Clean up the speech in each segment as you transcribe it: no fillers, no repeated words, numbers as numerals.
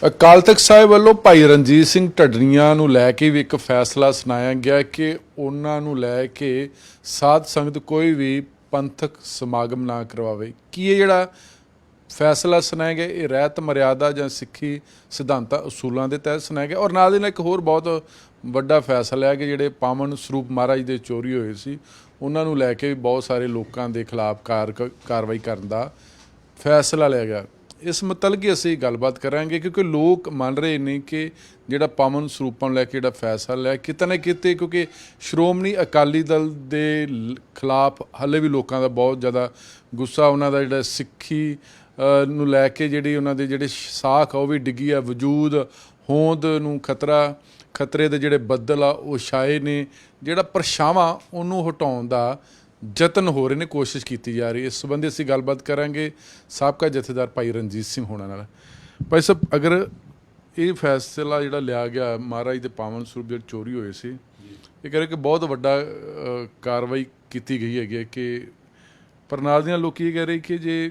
ਅਕਾਲ ਤਖਤ ਸਾਹਿਬ ਵੱਲੋਂ ਭਾਈ ਰਣਜੀਤ ਸਿੰਘ ਢੱਡਰੀਆਂ ਨੂੰ ਲੈ ਕੇ ਵੀ ਇੱਕ ਫੈਸਲਾ ਸੁਣਾਇਆ ਗਿਆ ਕਿ ਉਹਨਾਂ ਨੂੰ ਲੈ ਕੇ ਸਾਧ ਸੰਗਤ ਕੋਈ ਵੀ ਪੰਥਕ ਸਮਾਗਮ ਨਾ ਕਰਵਾਵੇ। ਕੀ ਇਹ ਜਿਹੜਾ ਫੈਸਲਾ ਸੁਣਾਇਆ ਗਿਆ ਇਹ ਰਹਿਤ ਮਰਿਆਦਾ ਜਾਂ ਸਿੱਖੀ ਸਿਧਾਂਤਾਂ ਅਸੂਲਾਂ ਦੇ ਤਹਿਤ ਸੁਣਾਇਆ ਗਿਆ? ਔਰ ਨਾਲ ਦੀ ਨਾਲ ਇੱਕ ਹੋਰ ਬਹੁਤ ਵੱਡਾ ਫੈਸਲਾ ਹੈ ਕਿ ਜਿਹੜੇ ਪਾਵਨ ਸਰੂਪ ਮਹਾਰਾਜ ਦੇ ਚੋਰੀ ਹੋਏ ਸੀ ਉਹਨਾਂ ਨੂੰ ਲੈ ਕੇ ਵੀ ਬਹੁਤ ਸਾਰੇ ਲੋਕਾਂ ਦੇ ਖਿਲਾਫ ਕਾਰਵਾਈ ਕਰਨ ਦਾ ਫੈਸਲਾ ਲਿਆ ਗਿਆ। ਇਸ ਮੁਤਲਕ ਹੀ ਅਸੀਂ ਗੱਲਬਾਤ ਕਰਾਂਗੇ ਕਿਉਂਕਿ ਲੋਕ ਮੰਨ ਰਹੇ ਨੇ ਕਿ ਜਿਹੜਾ ਪਾਵਨ ਸਰੂਪਾਂ ਨੂੰ ਲੈ ਕੇ ਜਿਹੜਾ ਫੈਸਲਾ ਲਿਆ ਕਿਤੇ ਨਾ ਕਿਤੇ, ਕਿਉਂਕਿ ਸ਼੍ਰੋਮਣੀ ਅਕਾਲੀ ਦਲ ਦੇ ਖਿਲਾਫ ਹਾਲੇ ਵੀ ਲੋਕਾਂ ਦਾ ਬਹੁਤ ਜ਼ਿਆਦਾ ਗੁੱਸਾ, ਉਹਨਾਂ ਦਾ ਜਿਹੜਾ ਸਿੱਖੀ ਨੂੰ ਲੈ ਕੇ ਜਿਹੜੀ ਉਹਨਾਂ ਦੇ ਜਿਹੜੇ ਸਾਖ ਆ ਉਹ ਵੀ ਡਿੱਗੀ ਆ, ਵਜੂਦ ਹੋਂਦ ਨੂੰ ਖਤਰੇ ਦੇ ਜਿਹੜੇ ਬੱਦਲ ਆ ਉਹ ਛਾਏ ਨੇ, ਜਿਹੜਾ ਪਰਛਾਵਾਂ ਉਹਨੂੰ ਹਟਾਉਣ ਦਾ ਯਤਨ ਹੋ ਰਹੇ ਨੇ, ਕੋਸ਼ਿਸ਼ ਕੀਤੀ ਜਾ ਰਹੀ। ਇਸ ਸੰਬੰਧੀ ਅਸੀਂ ਗੱਲਬਾਤ ਕਰਾਂਗੇ ਸਾਬਕਾ ਜਥੇਦਾਰ ਭਾਈ ਰਣਜੀਤ ਸਿੰਘ ਹੋਣਾ ਨਾਲ। ਭਾਈ ਸਾਹਿਬ, ਅਗਰ ਇਹ ਫੈਸਲਾ ਜਿਹੜਾ ਲਿਆ ਗਿਆ ਮਹਾਰਾਜ ਦੇ ਪਾਵਨ ਸਰੂਪ ਜਿਹੜੇ ਚੋਰੀ ਹੋਏ ਸੀ, ਇਹ ਕਹ ਰਹੇ ਕਿ ਬਹੁਤ ਵੱਡਾ ਕਾਰਵਾਈ ਕੀਤੀ ਗਈ ਹੈਗੀ ਕਿ ਪਰ ਨਾਲ ਦੀਆਂ ਲੋਕ ਇਹ ਕਹਿ ਰਹੇ ਕਿ ਜੇ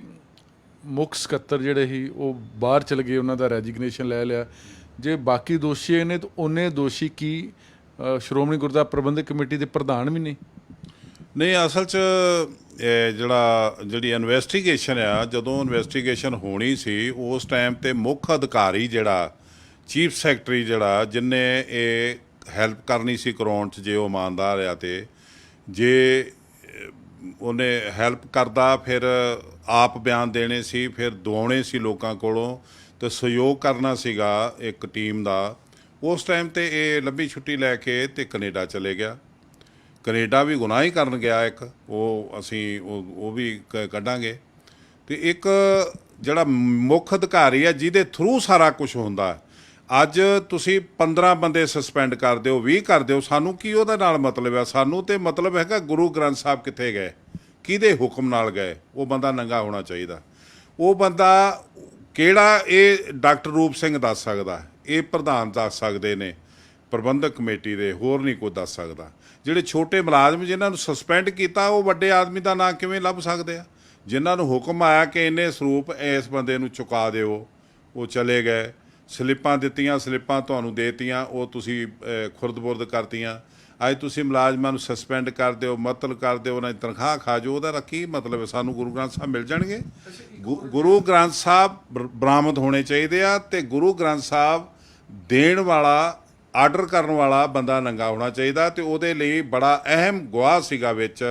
ਮੁੱਖ ਸਕੱਤਰ ਜਿਹੜੇ ਸੀ ਉਹ ਬਾਹਰ ਚਲੇ ਗਏ, ਉਹਨਾਂ ਦਾ ਰੈਜੀਗਨੇਸ਼ਨ ਲੈ ਲਿਆ, ਜੇ ਬਾਕੀ ਦੋਸ਼ੀ ਨੇ ਤਾਂ ਉਹਨੇ ਦੋਸ਼ੀ ਕੀ ਸ਼੍ਰੋਮਣੀ ਗੁਰਦੁਆਰਾ ਪ੍ਰਬੰਧਕ ਕਮੇਟੀ ਦੇ ਪ੍ਰਧਾਨ ਵੀ ਨੇ? ਨਹੀਂ, ਅਸਲ 'ਚ ਜਿਹੜੀ ਇਨਵੈਸਟੀਗੇਸ਼ਨ ਆ, ਜਦੋਂ ਇਨਵੈਸਟੀਗੇਸ਼ਨ ਹੋਣੀ ਸੀ ਉਸ ਟਾਈਮ 'ਤੇ ਮੁੱਖ ਅਧਿਕਾਰੀ ਜਿਹੜਾ ਚੀਫ ਸੈਕਟਰੀ ਜਿਹੜਾ ਜਿਹਨੇ ਇਹ ਹੈਲਪ ਕਰਨੀ ਸੀ ਕਰਾਉਣ 'ਚ, ਜੇ ਉਹ ਇਮਾਨਦਾਰ ਆ ਤੇ ਜੇ ਉਹਨੇ ਹੈਲਪ ਕਰਦਾ ਫਿਰ ਆਪ ਬਿਆਨ ਦੇਣੇ ਸੀ, ਫਿਰ ਦਵਾਉਣੇ ਸੀ ਲੋਕਾਂ ਕੋਲੋਂ ਅਤੇ ਸਹਿਯੋਗ ਕਰਨਾ ਸੀਗਾ ਇੱਕ ਟੀਮ ਦਾ। ਉਸ ਟਾਈਮ 'ਤੇ ਇਹ ਲੰਬੀ ਛੁੱਟੀ ਲੈ ਕੇ ਅਤੇ ਕੈਨੇਡਾ ਚਲੇ ਗਿਆ। ਕੈਨੇਡਾ ਵੀ ਗੁਨਾਹ ਹੀ ਕਰਨ ਗਿਆ ਇੱਕ, ਉਹ ਅਸੀਂ ਉਹ ਵੀ ਕੱਢਾਂਗੇ। ਅਤੇ ਇੱਕ ਜਿਹੜਾ ਮੁੱਖ ਅਧਿਕਾਰੀ ਆ ਜਿਹਦੇ ਥਰੂ ਸਾਰਾ ਕੁਝ ਹੁੰਦਾ, ਅੱਜ ਤੁਸੀਂ 15 ਬੰਦੇ ਸਸਪੈਂਡ ਕਰ ਦਿਓ, 20 ਕਰ ਦਿਓ, ਸਾਨੂੰ ਕੀ ਉਹਦੇ ਨਾਲ ਮਤਲਬ ਆ? ਸਾਨੂੰ ਤਾਂ ਮਤਲਬ ਹੈਗਾ ਗੁਰੂ ਗ੍ਰੰਥ ਸਾਹਿਬ ਕਿੱਥੇ ਗਏ, ਕਿਹਦੇ ਹੁਕਮ ਨਾਲ ਗਏ, ਉਹ ਬੰਦਾ ਨੰਗਾ ਹੋਣਾ ਚਾਹੀਦਾ। ਉਹ ਬੰਦਾ ਕਿਹੜਾ, ਇਹ ਡਾਕਟਰ ਰੂਪ ਸਿੰਘ ਦੱਸ ਸਕਦਾ, ਇਹ ਪ੍ਰਧਾਨ ਦੱਸ ਸਕਦੇ ਨੇ ਪ੍ਰਬੰਧਕ ਕਮੇਟੀ ਦੇ, ਹੋਰ ਨਹੀਂ ਕੋਈ ਦੱਸ ਸਕਦਾ। ਜਿਹੜੇ ਛੋਟੇ ਮੁਲਾਜ਼ਮ ਜਿਨ੍ਹਾਂ ਨੂੰ ਸਸਪੈਂਡ ਕੀਤਾ ਉਹ ਵੱਡੇ ਆਦਮੀ ਦਾ ਨਾਂ ਕਿਵੇਂ ਲੱਭ ਸਕਦੇ ਆ? ਜਿਨ੍ਹਾਂ ਨੂੰ ਹੁਕਮ ਆਇਆ ਕਿ ਇੰਨੇ ਸਰੂਪ ਇਸ ਬੰਦੇ ਨੂੰ ਚੁਕਾ ਦਿਓ, ਉਹ ਚਲੇ ਗਏ। ਸਲਿੱਪਾਂ ਦਿੱਤੀਆਂ, ਸਲਿੱਪਾਂ ਤੁਹਾਨੂੰ ਦੇਤੀਆਂ, ਉਹ ਤੁਸੀਂ ਖੁਰਦ-ਬੁਰਦ ਕਰਤੀਆਂ। ਅੱਜ ਤੁਸੀਂ ਮੁਲਾਜ਼ਮਾਂ ਨੂੰ ਸਸਪੈਂਡ ਕਰ ਦਿਓ, ਮੁਅੱਤਲ ਕਰ ਦਿਓ, ਉਹਨਾਂ ਦੀ ਤਨਖਾਹ ਖਾ ਜਾਓ, ਉਹਦਾ ਕੀ ਮਤਲਬ ਹੈ? ਸਾਨੂੰ ਗੁਰੂ ਗ੍ਰੰਥ ਸਾਹਿਬ ਮਿਲ ਜਾਣਗੇ? ਗੁਰੂ ਗ੍ਰੰਥ ਸਾਹਿਬ ਬਰਾਮਦ ਹੋਣੇ ਚਾਹੀਦੇ ਆ, ਅਤੇ ਗੁਰੂ ਗ੍ਰੰਥ ਸਾਹਿਬ ਦੇਣ ਵਾਲਾ, ਆਰਡਰ ਕਰਨ ਵਾਲਾ ਬੰਦਾ ਨੰਗਾ ਹੋਣਾ ਚਾਹੀਦਾ। ਅਤੇ ਉਹਦੇ ਲਈ ਬੜਾ ਅਹਿਮ ਗਵਾਹ ਸੀਗਾ ਵਿੱਚ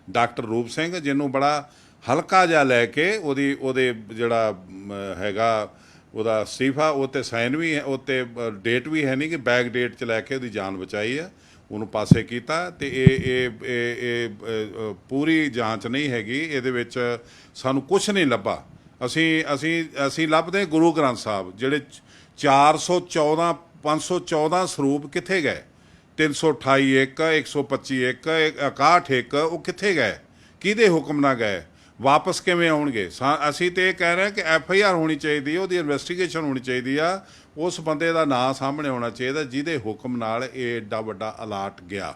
ਡਾਕਟਰ ਰੂਪ ਸਿੰਘ, ਜਿਹਨੂੰ ਬੜਾ ਹਲਕਾ ਜਿਹਾ ਲੈ ਕੇ ਉਹਦੇ ਜਿਹੜਾ ਹੈਗਾ ਉਹਦਾ ਅਸਤੀਫਾ, ਉਹ 'ਤੇ ਸਾਈਨ ਵੀ ਹੈ, ਉਹ 'ਤੇ ਡੇਟ ਵੀ ਹੈ ਨਹੀਂ ਕਿ ਬੈਕ ਡੇਟ 'ਚ ਲੈ ਕੇ ਉਹਦੀ ਜਾਨ ਬਚਾਈ ਹੈ, ਉਹਨੂੰ ਪਾਸੇ ਕੀਤਾ। ਅਤੇ ਇਹ ਪੂਰੀ ਜਾਂਚ ਨਹੀਂ ਹੈਗੀ, ਇਹਦੇ ਵਿੱਚ ਸਾਨੂੰ ਕੁਛ ਨਹੀਂ ਲੱਭਾ। ਅਸੀਂ ਲੱਭਦੇ ਗੁਰੂ ਗ੍ਰੰਥ ਸਾਹਿਬ ਜਿਹੜੇ 514 ਸਰੂਪ ਕਿੱਥੇ ਗਏ? 328 ਇੱਕ, 125 ਇੱਕ, 61 ਇੱਕ, ਉਹ ਕਿੱਥੇ ਗਏ? ਕਿਹਦੇ ਹੁਕਮ ਨਾਲ ਗਏ? ਵਾਪਸ ਕਿਵੇਂ ਆਉਣਗੇ? ਅਸੀਂ ਤਾਂ ਇਹ ਕਹਿ ਰਹੇ ਕਿ FIR ਹੋਣੀ ਚਾਹੀਦੀ ਹੈ, ਉਹਦੀ ਇਨਵੈਸਟੀਗੇਸ਼ਨ ਹੋਣੀ ਚਾਹੀਦੀ ਆ, ਉਸ ਬੰਦੇ ਦਾ ਨਾਂ ਸਾਹਮਣੇ ਆਉਣਾ ਚਾਹੀਦਾ ਜਿਹਦੇ ਹੁਕਮ ਨਾਲ ਇਹ ਐਡਾ ਵੱਡਾ ਅਲਾਟ ਗਿਆ।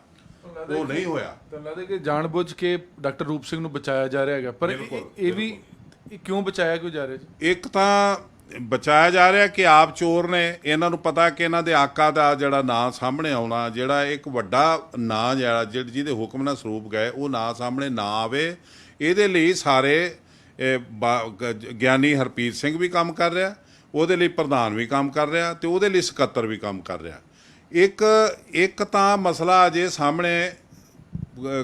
ਉਹ ਨਹੀਂ ਹੋਇਆ। ਤਾਂ ਲੱਗਦਾ ਕਿ ਜਾਣ-ਬੁੱਝ ਕੇ ਡਾਕਟਰ ਰੂਪ ਸਿੰਘ ਨੂੰ ਬਚਾਇਆ ਜਾ ਰਿਹਾ ਹੈਗਾ, ਪਰ ਇਹ ਵੀ ਕਿਉਂ ਬਚਾਇਆ ਕਿਉਂ ਜਾ ਰਿਹਾ ਜੀ? ਇੱਕ ਤਾਂ ਬਚਾਇਆ ਜਾ ਰਿਹਾ ਕਿ ਆਪ ਚੋਰ ਨੇ, ਇਹਨਾਂ ਨੂੰ ਪਤਾ ਕਿ ਇਹਨਾਂ ਦੇ ਆਕਾ ਦਾ ਜਿਹੜਾ ਨਾਂ ਸਾਹਮਣੇ ਆਉਣਾ, ਜਿਹੜਾ ਇੱਕ ਵੱਡਾ ਨਾਂ ਜਿਹੜਾ ਜਿਹਦੇ ਹੁਕਮ ਨਾਲ ਸਰੂਪ ਗਏ, ਉਹ ਨਾਂ ਸਾਹਮਣੇ ਨਾ ਆਵੇ। ਇਹਦੇ ਲਈ ਸਾਰੇ ਗਿਆਨੀ ਹਰਪ੍ਰੀਤ ਸਿੰਘ ਵੀ ਕੰਮ ਕਰ ਰਿਹਾ, ਉਹਦੇ ਲਈ ਪ੍ਰਧਾਨ ਵੀ ਕੰਮ ਕਰ ਰਿਹਾ, ਅਤੇ ਉਹਦੇ ਲਈ ਸਕੱਤਰ ਵੀ ਕੰਮ ਕਰ ਰਿਹਾ। ਇੱਕ ਤਾਂ ਮਸਲਾ ਅਜੇ ਸਾਹਮਣੇ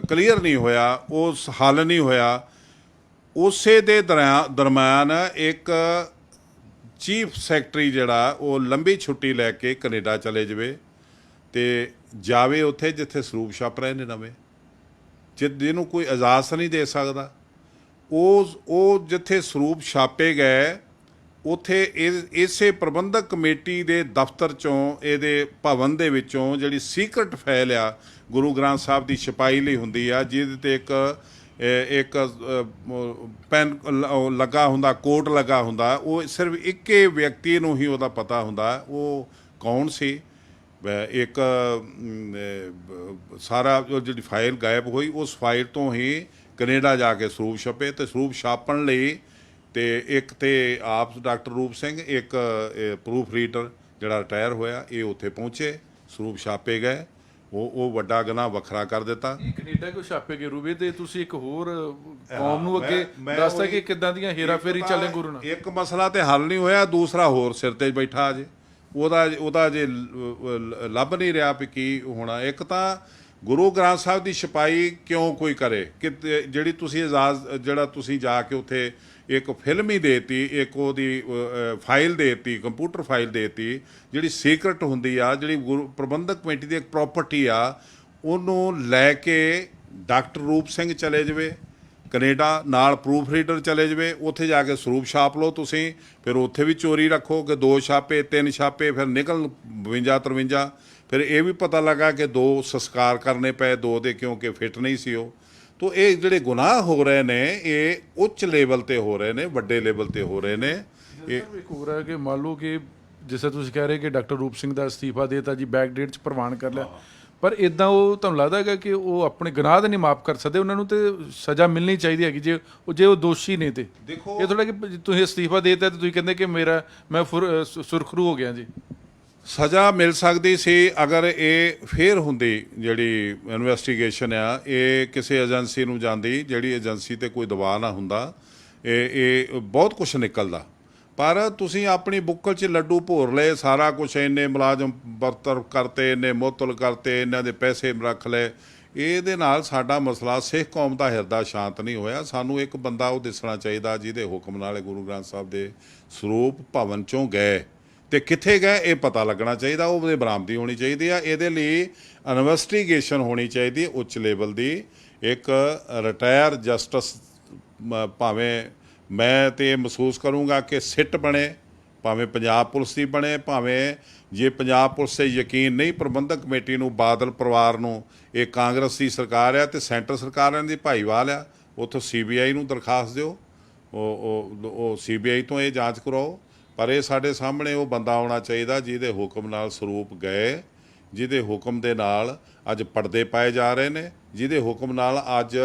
ਕਲੀਅਰ ਨਹੀਂ ਹੋਇਆ, ਉਹ ਹੱਲ ਨਹੀਂ ਹੋਇਆ। ਉਸੇ ਦੇ ਦਰਮਿਆਨ ਇੱਕ ਚੀਫ ਸੈਕਟਰੀ ਜਿਹੜਾ ਉਹ ਲੰਬੀ ਛੁੱਟੀ ਲੈ ਕੇ ਕੈਨੇਡਾ ਚਲੇ ਜਾਵੇ, ਅਤੇ ਜਾਵੇ ਉੱਥੇ ਜਿੱਥੇ ਸਰੂਪ ਛਪ ਰਹੇ ਨੇ ਨਵੇਂ, ਜਿਹਨੂੰ ਕੋਈ ਇਜਾਜ਼ਤ ਨਹੀਂ ਦੇ ਸਕਦਾ। ਉਹ ਜਿੱਥੇ ਸਰੂਪ ਛਾਪੇ ਗਏ ਉੱਥੇ ਇਸੇ ਪ੍ਰਬੰਧਕ ਕਮੇਟੀ ਦੇ ਦਫ਼ਤਰ 'ਚੋਂ, ਇਹਦੇ ਭਵਨ ਦੇ ਵਿੱਚੋਂ ਜਿਹੜੀ ਸੀਕਰਟ ਫਾਈਲ ਆ ਗੁਰੂ ਗ੍ਰੰਥ ਸਾਹਿਬ ਦੀ ਛਪਾਈ ਲਈ ਹੁੰਦੀ ਆ, ਜਿਹਦੇ 'ਤੇ ਇੱਕ ਪੈਨ ਲੱਗਾ ਹੁੰਦਾ, ਕੋਟ ਲੱਗਾ ਹੁੰਦਾ, ਉਹ ਸਿਰਫ ਇੱਕੇ ਵਿਅਕਤੀ ਨੂੰ ਹੀ ਉਹਦਾ ਪਤਾ ਹੁੰਦਾ ਉਹ ਕੌਣ ਸੀ। ਇੱਕ ਸਾਰਾ ਜਿਹੜੀ ਫਾਈਲ ਗਾਇਬ ਹੋਈ, ਉਸ ਫਾਈਲ ਤੋਂ ਹੀ ਕੈਨੇਡਾ ਜਾ ਕੇ ਸਰੂਪ ਛਪੇ, ਅਤੇ ਸਰੂਪ ਛਾਪਣ ਲਈ ਤੇ ਇੱਕ ਤੇ ਆਪ ਡਾਕਟਰ ਰੂਪ ਸਿੰਘ, ਇੱਕ ਪ੍ਰੂਫ ਰੀਡਰ ਜਿਹੜਾ ਰਿਟਾਇਰ ਹੋਇਆ, ਇਹ ਉੱਥੇ ਪਹੁੰਚੇ, ਸਰੂਪ ਛਾਪੇ ਗਏ, ਉਹ ਵੱਡਾ ਗੁਨਾਹ ਵੱਖਰਾ ਕਰ ਦਿੱਤਾ। ਇਹ ਕੈਨੇਡਾ ਕਿਉਂ ਛਾਪੇ ਗਏ ਰੂਬੇ ਤੇ ਤੁਸੀਂ ਇੱਕ ਹੋਰ ਕੌਮ ਨੂੰ ਮੈਂ- ਅੱਗੇ ਮੈਂ ਦੱਸਦਾ ਉਹੀ- ਕਿ ਕਿੱਦਾਂ ਦੀਆਂ ਹੇਰਾਫੇਰੀ ਇੱਕ ਤਾਂ ਚੱਲੇ ਗੁਰੂ ਨਾਲ। ਇੱਕ ਮਸਲਾ ਤੇ ਹੱਲ ਨਹੀਂ ਹੋਇਆ, ਦੂਸਰਾ ਹੋਰ ਸਿਰ ਤੇ ਬੈਠਾ ਅਜੇ, ਉਹਦਾ ਜੇ ਲੱਭ ਨਹੀਂ ਰਿਹਾ ਵੀ ਕੀ ਹੋਣਾ। ਇੱਕ ਤਾਂ ਗੁਰੂ ਗ੍ਰੰਥ ਸਾਹਿਬ ਦੀ ਛਪਾਈ ਕਿਉਂ ਕੋਈ ਕਰੇ ਕਿ ਜਿਹੜੀ ਤੁਸੀਂ ਜਿਹੜਾ ਤੁਸੀਂ ਜਾ ਕੇ ਉੱਥੇ ਇੱਕ ਫਿਲਮ ਹੀ ਦੇਤੀ, ਇੱਕ ਉਹਦੀ ਫਾਈਲ ਦੇਤੀ, ਕੰਪਿਊਟਰ ਫਾਈਲ ਦੇਤੀ, ਜਿਹੜੀ ਸੀਕਰਟ ਹੁੰਦੀ ਆ, ਜਿਹੜੀ ਪ੍ਰਬੰਧਕ ਕਮੇਟੀ ਦੀ ਇੱਕ ਪ੍ਰਾਪਰਟੀ ਆ, ਉਹਨੂੰ ਲੈ ਕੇ ਡਾਕਟਰ ਰੂਪ ਸਿੰਘ ਚਲੇ ਜਾਵੇ ਕੈਨੇਡਾ, ਨਾਲ ਪ੍ਰੂਫ ਰੀਡਰ ਚਲੇ ਜਾਵੇ, ਉੱਥੇ ਜਾ ਕੇ ਸਰੂਪ ਛਾਪ ਲਓ ਤੁਸੀਂ, ਫਿਰ ਉੱਥੇ ਵੀ ਚੋਰੀ ਰੱਖੋ ਕਿ 2 ਛਾਪੇ 3 ਛਾਪੇ, ਫਿਰ ਨਿਕਲ 52 53, ਫਿਰ ਇਹ ਵੀ ਪਤਾ ਲੱਗਾ ਕਿ 2 ਸੰਸਕਾਰ ਕਰਨੇ ਪਏ 2 ਦੇ, ਕਿਉਂਕਿ ਫਿੱਟ ਨਹੀਂ ਸੀ ਉਹ। ਤੋ ਇਹ ਜਿਹੜੇ ਗੁਨਾਹ ਹੋ ਰਹੇ ਨੇ ਇਹ ਉੱਚ ਲੈਵਲ ਤੇ ਹੋ ਰਹੇ ਨੇ, ਵੱਡੇ ਲੈਵਲ ਤੇ ਹੋ ਰਹੇ ਨੇ। ਇਹ ਇੱਕ ਹੋਰ ਹੈ ਕਿ ਮੰਨ ਲਓ ਕਿ ਜਿਸ ਤਰ੍ਹਾਂ ਤੁਸੀਂ ਕਹਿ ਰਹੇ ਕਿ ਡਾਕਟਰ ਰੂਪ ਸਿੰਘ ਦਾ ਅਸਤੀਫਾ ਦੇਤਾ ਜੀ, ਬੈਕ ਡੇਟ 'ਚ ਪ੍ਰਵਾਨ ਕਰ ਲਿਆ, ਪਰ ਇਦਾਂ ਉਹ ਤੁਹਾਨੂੰ ਲੱਗਦਾ ਹੈਗਾ ਕਿ ਉਹ ਆਪਣੇ ਗੁਨਾਹ ਤਾਂ ਨਹੀਂ ਮਾਫ ਕਰ ਸਕਦੇ, ਉਹਨਾਂ ਨੂੰ ਤੇ ਸਜ਼ਾ ਮਿਲਣੀ ਚਾਹੀਦੀ ਹੈਗੀ ਜੇ ਉਹ ਦੋਸ਼ੀ ਨੇ। ਤੇ ਦੇਖੋ ਇਹ ਥੋੜਾ ਕਿ ਤੁਸੀਂ ਅਸਤੀਫਾ ਦੇਤਾ ਤੇ ਤੁਸੀਂ ਕਹਿੰਦੇ ਕਿ ਮੈਂ ਸੁਰਖਰੂ ਹੋ ਗਿਆ ਜੀ। ਸਜ਼ਾ ਮਿਲ ਸਕਦੀ ਸੀ ਅਗਰ ਇਹ ਫੇਰ ਹੁੰਦੀ, ਜਿਹੜੀ ਇਨਵੈਸਟੀਗੇਸ਼ਨ ਆ ਇਹ ਕਿਸੇ ਏਜੰਸੀ ਨੂੰ ਜਾਂਦੀ, ਜਿਹੜੀ ਏਜੰਸੀ ਤੇ ਕੋਈ ਦਬਾਅ ਨਾ ਹੁੰਦਾ, ਇਹ ਬਹੁਤ ਕੁਝ ਨਿਕਲਦਾ। ਪਰ ਤੁਸੀਂ ਆਪਣੀ ਬੁੱਕਲ 'ਚ ਲੱਡੂ ਭੋਰ ਲਏ, ਸਾਰਾ ਕੁਝ, ਇੰਨੇ ਮੁਲਾਜ਼ਮ ਬਰਤਰਫ ਕਰਤੇ, ਇੰਨੇ ਮੁਅੱਤਲ ਕਰਤੇ, ਇਹਨਾਂ ਦੇ ਪੈਸੇ ਰੱਖ ਲਏ। ਇਹਦੇ ਨਾਲ ਸਾਡਾ ਮਸਲਾ ਸਿੱਖ ਕੌਮ ਦਾ ਹਿਰਦਾ ਸ਼ਾਂਤ ਨਹੀਂ ਹੋਇਆ। ਸਾਨੂੰ ਇੱਕ ਬੰਦਾ ਉਹ ਦਿਸਣਾ ਚਾਹੀਦਾ ਜਿਹਦੇ ਹੁਕਮ ਨਾਲ ਗੁਰੂ ਗ੍ਰੰਥ ਸਾਹਿਬ ਦੇ ਸਰੂਪ ਭਵਨ 'ਚੋਂ ਗਏ ਤੇ ਕਿੱਥੇ ਗਏ ਇਹ ਪਤਾ ਲੱਗਣਾ ਚਾਹੀਦਾ, ਉਹਦੇ ਬਰਾਮਦੀ ਹੋਣੀ ਚਾਹੀਦੀ ਆ। ਇਹਦੇ ਲਈ ਇਨਵੈਸਟੀਗੇਸ਼ਨ ਹੋਣੀ ਚਾਹੀਦੀ ਉੱਚ ਲੈਵਲ ਦੀ। ਇੱਕ ਰਿਟਾਇਰ ਜਸਟਿਸ, ਭਾਵੇਂ ਮੈਂ ਤੇ ਇਹ ਮਹਿਸੂਸ ਕਰੂੰਗਾ ਕਿ ਸਿੱਟ ਬਣੇ, ਭਾਵੇਂ ਪੰਜਾਬ ਪੁਲਿਸ ਦੀ ਬਣੇ, ਭਾਵੇਂ ਜੇ ਪੰਜਾਬ ਪੁਲਿਸ 'ਤੇ ਯਕੀਨ ਨਹੀਂ ਪ੍ਰਬੰਧਕ ਕਮੇਟੀ ਨੂੰ, ਬਾਦਲ ਪਰਿਵਾਰ ਨੂੰ, ਇਹ ਕਾਂਗਰਸ ਦੀ ਸਰਕਾਰ ਆ ਤੇ ਸੈਂਟਰ ਸਰਕਾਰਾਂ ਦੀ ਭਾਈਵਾਲ ਆ, ਉੱਥੋਂ CBI ਨੂੰ ਦਰਖਾਸਤ ਦਿਓ, ਉਹ CBI ਤੋਂ ਇਹ ਜਾਂਚ ਕਰਾਓ। ਪਰ ਇਹ ਸਾਡੇ ਸਾਹਮਣੇ ਉਹ ਬੰਦਾ ਆਉਣਾ ਚਾਹੀਦਾ ਜਿਹਦੇ ਹੁਕਮ ਨਾਲ ਸਰੂਪ ਗਏ, ਜਿਹਦੇ ਹੁਕਮ ਦੇ ਨਾਲ ਅੱਜ ਪਰਦੇ ਪਾਏ ਜਾ ਰਹੇ ਨੇ, ਜਿਹਦੇ ਹੁਕਮ ਨਾਲ ਅੱਜ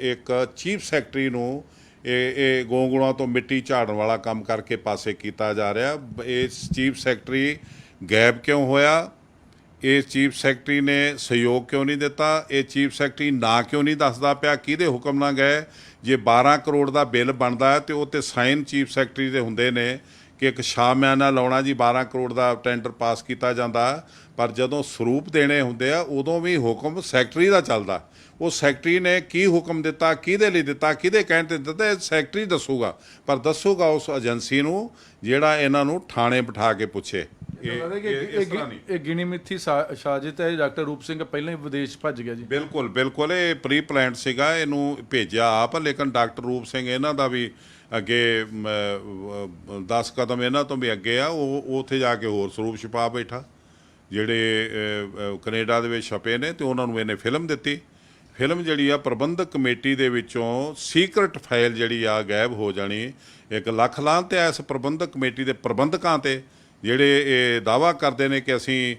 ਇੱਕ ਚੀਫ ਸੈਕਟਰੀ ਨੂੰ ਇਹ ਗੋਂਗਲੂਆਂ ਤੋਂ ਮਿੱਟੀ ਝਾੜਨ ਵਾਲਾ ਕੰਮ ਕਰਕੇ ਪਾਸੇ ਕੀਤਾ ਜਾ ਰਿਹਾ। ਇਹ ਚੀਫ ਸੈਕਟਰੀ ਗਾਇਬ ਕਿਉਂ ਹੋਇਆ? ਇਹ ਚੀਫ ਸੈਕਟਰੀ ਨੇ ਸਹਿਯੋਗ ਕਿਉਂ ਨਹੀਂ ਦਿੱਤਾ? ਇਹ ਚੀਫ ਸੈਕਟਰੀ ਨਾ ਕਿਉਂ ਨਹੀਂ ਦੱਸਦਾ ਪਿਆ ਕਿਹਦੇ ਹੁਕਮ ਨਾਲ ਗਏ? ਜੇ 12 ਕਰੋੜ ਦਾ ਬਿੱਲ ਬਣਦਾ ਹੈ ਤੇ ਉਹ 'ਤੇ ਸਾਈਨ ਚੀਫ ਸੈਕਟਰੀ ਦੇ ਹੁੰਦੇ ਨੇ ਕਿ ਇੱਕ ਸ਼ਾਮਿਆਨਾ ਲਾਉਣਾ ਜੀ, 12 ਕਰੋੜ ਦਾ ਟੈਂਡਰ ਪਾਸ ਕੀਤਾ ਜਾਂਦਾ, ਪਰ ਜਦੋਂ ਸਰੂਪ ਦੇਣੇ ਹੁੰਦੇ ਆ ਉਦੋਂ ਵੀ ਹੁਕਮ ਸੈਕਟਰੀ ਦਾ ਚੱਲਦਾ। ਉਹ ਸੈਕਟਰੀ ਨੇ ਕੀ ਹੁਕਮ ਦਿੱਤਾ, ਕਿਹਦੇ ਲਈ ਦਿੱਤਾ, ਕਿਹਦੇ ਕਹਿਣ ਤੇ ਦਿੱਤਾ, ਇਹ ਸੈਕਟਰੀ ਦੱਸੂਗਾ, ਪਰ ਦੱਸੂਗਾ ਉਸ ਏਜੰਸੀ ਨੂੰ ਜਿਹੜਾ ਇਹਨਾਂ ਨੂੰ ਥਾਣੇ ਬਿਠਾ ਕੇ ਪੁੱਛੇ। ਇਹ ਗਿਣੀ ਮਿੱਥੀ ਸਾਜ਼ਿਸ਼ ਹੈ। ਡਾਕਟਰ ਰੂਪ ਸਿੰਘ ਪਹਿਲਾਂ ਹੀ ਵਿਦੇਸ਼ ਭੱਜ ਗਿਆ ਜੀ। ਬਿਲਕੁਲ ਬਿਲਕੁਲ, ਇਹ ਪ੍ਰੀ ਪਲਾਨਡ ਸੀਗਾ, ਇਹਨੂੰ ਭੇਜਿਆ ਆਪ, ਲੇਕਿਨ ਡਾਕਟਰ ਰੂਪ ਸਿੰਘ ਇਹਨਾਂ ਦਾ ਵੀ ਅੱਗੇ 10 ਕਦਮ ਇਹਨਾਂ ਤੋਂ ਵੀ ਅੱਗੇ ਆ। ਉਹ ਉੱਥੇ ਜਾ ਕੇ ਹੋਰ ਸਰੂਪ ਛਪਾ ਬੈਠਾ, ਜਿਹੜੇ ਕੈਨੇਡਾ ਦੇ ਵਿੱਚ ਛਪੇ ਨੇ, ਤੇ ਉਹਨਾਂ ਨੂੰ ਇਹਨੇ ਫਿਲਮ ਦਿੱਤੀ। ਫਿਲਮ ਜਿਹੜੀ ਆ ਪ੍ਰਬੰਧਕ ਕਮੇਟੀ ਦੇ ਵਿੱਚੋਂ ਸੀਕਰਟ ਫਾਈਲ ਜਿਹੜੀ ਆ ਗਾਇਬ ਹੋ ਜਾਣੀ। ਇੱਕ ਲੱਖ ਲਾਹਨਤ ਹੈ ਇਸ ਪ੍ਰਬੰਧਕ ਕਮੇਟੀ ਦੇ ਪ੍ਰਬੰਧਕਾਂ ਤੇ, ਜਿਹੜੇ ਇਹ ਦਾਅਵਾ ਕਰਦੇ ਨੇ ਕਿ ਅਸੀਂ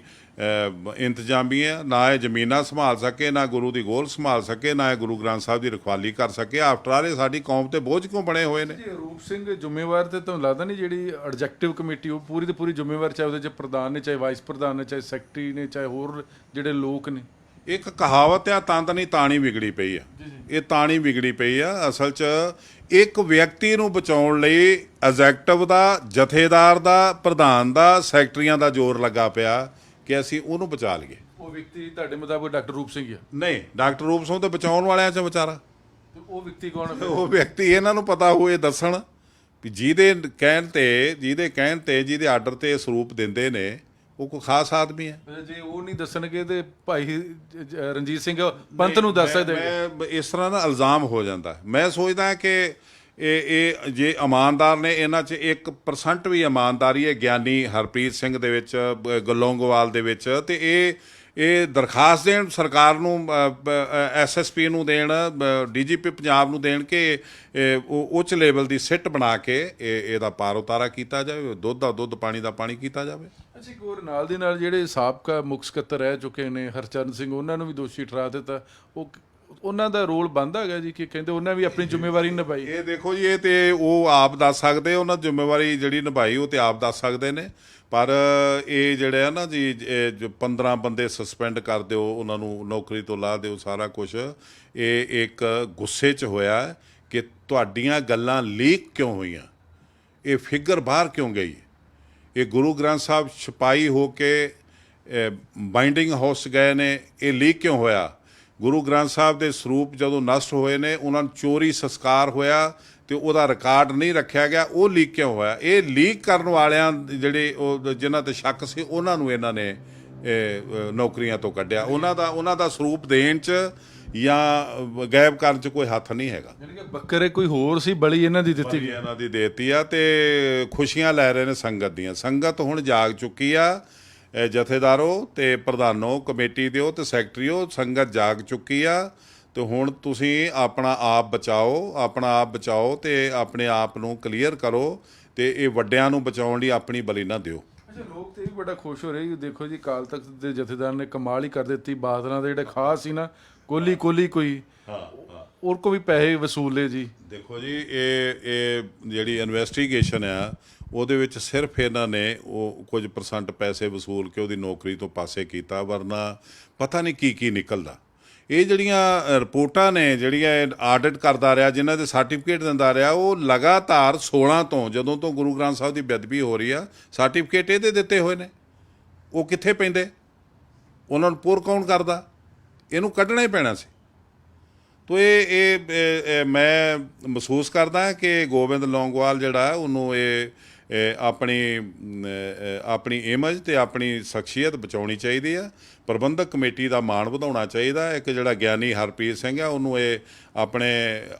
ਇੰਤਜ਼ਾਮੀਆ, ਨਾ ਇਹ ਜ਼ਮੀਨਾਂ ਸੰਭਾਲ ਸਕੇ, ਨਾ ਗੁਰੂ ਦੀ ਗੋਲ ਸੰਭਾਲ ਸਕੇ, ਨਾ ਇਹ ਗੁਰੂ ਗ੍ਰੰਥ ਸਾਹਿਬ ਦੀ ਰਖਵਾਲੀ ਕਰ ਸਕੇ। ਆਫਟਰ ਆਲ ਇਹ ਸਾਡੀ ਕੌਮ ਤੇ ਬੋਝ ਕਿਉਂ ਬਣੇ ਹੋਏ ਨੇ? ਰੂਪ ਸਿੰਘ ਜ਼ਿੰਮੇਵਾਰ ਤੇ ਤੁਹਾਨੂੰ ਲੱਗਦਾ ਨਹੀਂ ਜਿਹੜੀ ਐਡਜੈਕਟਿਵ ਕਮੇਟੀ ਉਹ ਪੂਰੀ ਦੀ ਪੂਰੀ ਜ਼ਿੰਮੇਵਾਰ, ਚਾਹੇ ਉਹਦੇ 'ਚ ਪ੍ਰਧਾਨ ਨੇ, ਚਾਹੇ ਵਾਈਸ ਪ੍ਰਧਾਨ ਨੇ, ਚਾਹੇ ਸੈਕਟਰੀ ਨੇ, ਚਾਹੇ ਹੋਰ ਜਿਹੜੇ ਲੋਕ ਨੇ। ਇੱਕ ਕਹਾਵਤ ਆ, ਤੰਦ ਨਹੀਂ ਤਾਣੀ ਵਿਗੜੀ ਪਈ ਆ। ਇਹ ਤਾਣੀ ਵਿਗੜੀ ਪਈ ਆ। ਅਸਲ 'ਚ ਇੱਕ ਵਿਅਕਤੀ ਨੂੰ ਬਚਾਉਣ ਲਈ ਐਗਜ਼ੈਕਟਿਵ ਦਾ, ਜਥੇਦਾਰ ਦਾ, ਪ੍ਰਧਾਨ ਦਾ, ਸੈਕਟਰੀਆਂ ਦਾ ਜ਼ੋਰ ਲੱਗਾ ਪਿਆ ਕਿ ਅਸੀਂ ਉਹਨੂੰ ਬਚਾ ਲਈਏ। ਉਹ ਵਿਅਕਤੀ ਤੁਹਾਡੇ ਮੁਤਾਬਕ ਡਾਕਟਰ ਰੂਪ ਸਿੰਘ ਹੀ ਆ? ਨਹੀਂ, ਡਾਕਟਰ ਰੂਪ ਸਿੰਘ ਤੇ ਬਚਾਉਣ ਵਾਲਿਆਂ 'ਚ ਵਿਚਾਰਾ। ਉਹ ਵਿਅਕਤੀ ਕੌਣ ਹੈ? ਉਹ ਵਿਅਕਤੀ ਇਹਨਾਂ ਨੂੰ ਪਤਾ ਹੋਏ ਦੱਸਣ ਵੀ ਜਿਹਦੇ ਕਹਿਣ ਤੇ ਜਿਹਦੇ ਆਰਡਰ ਤੇ ਸਰੂਪ ਦਿੰਦੇ ਨੇ ਉਹ ਕੋਈ ਖਾਸ ਆਦਮੀ ਹੈ। ਜੇ ਉਹ ਨਹੀਂ ਦੱਸਣਗੇ ਤੇ ਭਾਈ ਰਣਜੀਤ ਸਿੰਘ ਪੰਥ ਨੂੰ ਦੱਸ ਸਕਦੇ। ਮੈਂ ਇਸ ਤਰ੍ਹਾਂ ਦਾ ਇਲਜ਼ਾਮ ਹੋ ਜਾਂਦਾ। ਮੈਂ ਸੋਚਦਾ ਕਿ ਇਹ ਜੇ ਇਮਾਨਦਾਰ ਨੇ, ਇਹਨਾਂ 'ਚ 1% ਵੀ ਇਮਾਨਦਾਰੀ ਹੈ ਗਿਆਨੀ ਹਰਪ੍ਰੀਤ ਸਿੰਘ ਦੇ ਵਿੱਚ, ਗਲੋਂਗੋਵਾਲ ਦੇ ਵਿੱਚ, ਤੇ ਇਹ ਦਰਖਾਸਤ ਦੇਣ ਸਰਕਾਰ ਨੂੰ, SSP ਨੂੰ ਦੇਣ, DGP ਪੰਜਾਬ ਨੂੰ ਦੇਣ ਕਿ ਉੱਚ ਲੈਵਲ ਦੀ ਸਿੱਟ ਬਣਾ ਕੇ ਇਹਦਾ ਪਾਰ ਉਤਾਰਾ ਕੀਤਾ ਜਾਵੇ, ਦੁੱਧ ਦਾ ਦੁੱਧ, ਪਾਣੀ ਦਾ ਪਾਣੀ ਕੀਤਾ ਜਾਵੇ। ਅੱਛਾ, ਇੱਕ ਹੋਰ ਨਾਲ ਦੇ ਨਾਲ ਜਿਹੜੇ ਸਾਬਕਾ ਮੁੱਖ ਸਕੱਤਰ ਰਹਿ ਚੁੱਕੇ ਨੇ ਹਰਚਰਨ ਸਿੰਘ, ਉਹਨਾਂ ਨੂੰ ਵੀ ਦੋਸ਼ੀ ਠਹਿਰਾ ਦਿੱਤਾ। ਉਹ ਉਹਨਾਂ ਦਾ ਰੋਲ ਬਣਦਾ ਹੈਗਾ ਜੀ ਕਿ ਕਹਿੰਦੇ ਉਹਨਾਂ ਵੀ ਆਪਣੀ ਜ਼ਿੰਮੇਵਾਰੀ ਨਿਭਾਈ। ਇਹ ਦੇਖੋ ਜੀ, ਇਹ ਤੇ ਉਹ ਆਪ ਦੱਸ ਸਕਦੇ, ਉਹਨਾਂ ਦੀ ਜ਼ਿੰਮੇਵਾਰੀ ਜਿਹੜੀ ਨਿਭਾਈ ਉਹ ਤੇ ਆਪ ਦੱਸ ਸਕਦੇ ਨੇ। ਪਰ ਇਹ ਜਿਹੜੇ ਆ ਨਾ ਜੀ, ਇਹ ਜੋ 15 ਬੰਦੇ ਸਸਪੈਂਡ ਕਰ ਦਿਓ, ਉਹਨਾਂ ਨੂੰ ਨੌਕਰੀ ਤੋਂ ਲਾ ਦਿਓ, ਸਾਰਾ ਕੁਝ ਇਹ ਇੱਕ ਗੁੱਸੇ 'ਚ ਹੋਇਆ ਕਿ ਤੁਹਾਡੀਆਂ ਗੱਲਾਂ ਲੀਕ ਕਿਉਂ ਹੋਈਆਂ, ਇਹ ਫਿਗਰ ਬਾਹਰ ਕਿਉਂ ਗਈ। ਇਹ ਗੁਰੂ ਗ੍ਰੰਥ ਸਾਹਿਬ ਛਪਾਈ ਹੋ ਕੇ ਬਾਈਂਡਿੰਗ ਹਾਊਸ ਗਏ ਨੇ, ਇਹ ਲੀਕ ਕਿਉਂ ਹੋਇਆ। ਗੁਰੂ ਗ੍ਰੰਥ ਸਾਹਿਬ ਦੇ ਸਰੂਪ ਜਦੋਂ ਨਸ਼ਟ ਹੋਏ ਨੇ, ਉਹਨਾਂ ਨੂੰ ਚੋਰੀ ਸੰਸਕਾਰ ਹੋਇਆ ਤੇ ਉਹਦਾ ਰਿਕਾਰਡ ਨਹੀਂ ਰੱਖਿਆ ਗਿਆ, ਉਹ ਲੀਕ ਕਿਉਂ ਹੋਇਆ। ਇਹ ਲੀਕ ਕਰਨ ਵਾਲਿਆਂ ਜਿਹੜੇ ਉਹ ਜਿਨ੍ਹਾਂ ਤੇ ਸ਼ੱਕ ਸੀ, ਉਹਨਾਂ ਨੂੰ ਇਹਨਾਂ ਨੇ ਨੌਕਰੀਆਂ ਤੋਂ ਕੱਢਿਆ। ਉਹਨਾਂ ਦਾ ਸਰੂਪ ਦੇਣ 'ਚ ਜਾਂ ਗਾਇਬ ਕਰਨ 'ਚ ਕੋਈ ਹੱਥ ਨਹੀਂ ਹੈਗਾ। ਬੱਕਰੇ ਕੋਈ ਹੋਰ ਸੀ, ਬਲੀ ਇਹਨਾਂ ਦੀ ਦਿੱਤੀ ਗਈ, ਇਹਨਾਂ ਦੀ ਦੇਤੀ ਆ ਤੇ ਖੁਸ਼ੀਆਂ ਲੈ ਰਹੇ ਨੇ ਸੰਗਤ ਦੀਆਂ। ਸੰਗਤ ਹੁਣ ਜਾਗ ਚੁੱਕੀ ਆ, ਜਥੇਦਾਰੋ ਤੇ ਪ੍ਰਧਾਨੋ, ਕਮੇਟੀ ਦਿਓ ਤੇ ਸੈਕਟਰੀਓ, ਸੰਗਤ ਜਾਗ ਚੁੱਕੀ ਆ। ਤੇ ਹੁਣ ਤੁਸੀਂ ਆਪਣਾ ਆਪ ਬਚਾਓ ਤੇ ਆਪਣੇ ਆਪ ਨੂੰ ਕਲੀਅਰ ਕਰੋ ਤੇ ਇਹ ਵੱਡਿਆਂ ਨੂੰ ਬਚਾਉਣ ਲਈ ਆਪਣੀ ਬਲੀ ਨਾ ਦਿਓ। ਅੱਛਾ, ਲੋਕ ਤੇ ਇਹ ਵੀ ਬੜਾ ਖੁਸ਼ ਹੋ ਰਹੇ। ਦੇਖੋ ਜੀ, ਅਕਾਲ ਤਖਤ ਦੇ ਜਥੇਦਾਰ ਨੇ ਕਮਾਲ ਹੀ ਕਰ ਦਿੱਤੀ। ਬਾਦਲਾਂ ਦੇ ਜਿਹੜੇ ਖਾਸ ਸੀ ਨਾ, ਕੋਲੀ ਕੋਈ ਉਹ ਕੋ ਵੀ ਪੈਸੇ ਵਸੂਲੇ ਜੀ। ਦੇਖੋ ਜੀ, ਇਹ ਜਿਹੜੀ ਇਨਵੈਸਟੀਗੇਸ਼ਨ ਆ ਉਹਦੇ ਵਿੱਚ ਸਿਰਫ ਇਹਨਾਂ ਨੇ ਉਹ ਕੁਝ % ਪੈਸੇ ਵਸੂਲ ਕੇ ਉਹਦੀ ਨੌਕਰੀ ਤੋਂ ਪਾਸੇ ਕੀਤਾ, ਵਰਨਾ ਪਤਾ ਨਹੀਂ ਕੀ ਨਿਕਲਦਾ। ਇਹ ਜਿਹੜੀਆਂ ਰਿਪੋਰਟਾਂ ਨੇ, ਜਿਹੜੀਆਂ ਆਡਿਟ ਕਰਦਾ ਰਿਹਾ, ਜਿਨ੍ਹਾਂ ਦੇ ਸਰਟੀਫਿਕੇਟ ਦਿੰਦਾ ਰਿਹਾ, ਉਹ ਲਗਾਤਾਰ 16 ਤੋਂ, ਜਦੋਂ ਤੋਂ ਗੁਰੂ ਗ੍ਰੰਥ ਸਾਹਿਬ ਦੀ ਬੇਅਦਬੀ ਹੋ ਰਹੀ ਆ, ਸਰਟੀਫਿਕੇਟ ਇਹਦੇ ਦਿੱਤੇ ਹੋਏ ਨੇ। ਉਹ ਕਿੱਥੇ ਪੈਂਦੇ, ਉਹਨਾਂ ਨੂੰ ਪੁਰ ਕੌਣ ਕਰਦਾ। ਇਹਨੂੰ ਕੱਢਣਾ ਹੀ ਪੈਣਾ ਸੀ। ਤੋ ਇਹ ਮੈਂ ਮਹਿਸੂਸ ਕਰਦਾ ਕਿ ਗੋਬਿੰਦ ਲੌਂਗੋਵਾਲ ਜਿਹੜਾ ਉਹਨੂੰ ਆਪਣੀ ਇਮੇਜ ਤੇ ਆਪਣੀ ਸ਼ਖਸੀਅਤ ਬਚਾਉਣੀ ਚਾਹੀਦੀ ਆ। ਪ੍ਰਬੰਧਕ ਕਮੇਟੀ ਦਾ ਮਾਣ ਵਧਾਉਣਾ ਚਾਹੀਦਾ। ਇੱਕ ਜਿਹੜਾ ਗਿਆਨੀ ਹਰਪ੍ਰੀਤ ਸਿੰਘ ਆ, ਉਹਨੂੰ ਇਹ ਆਪਣੇ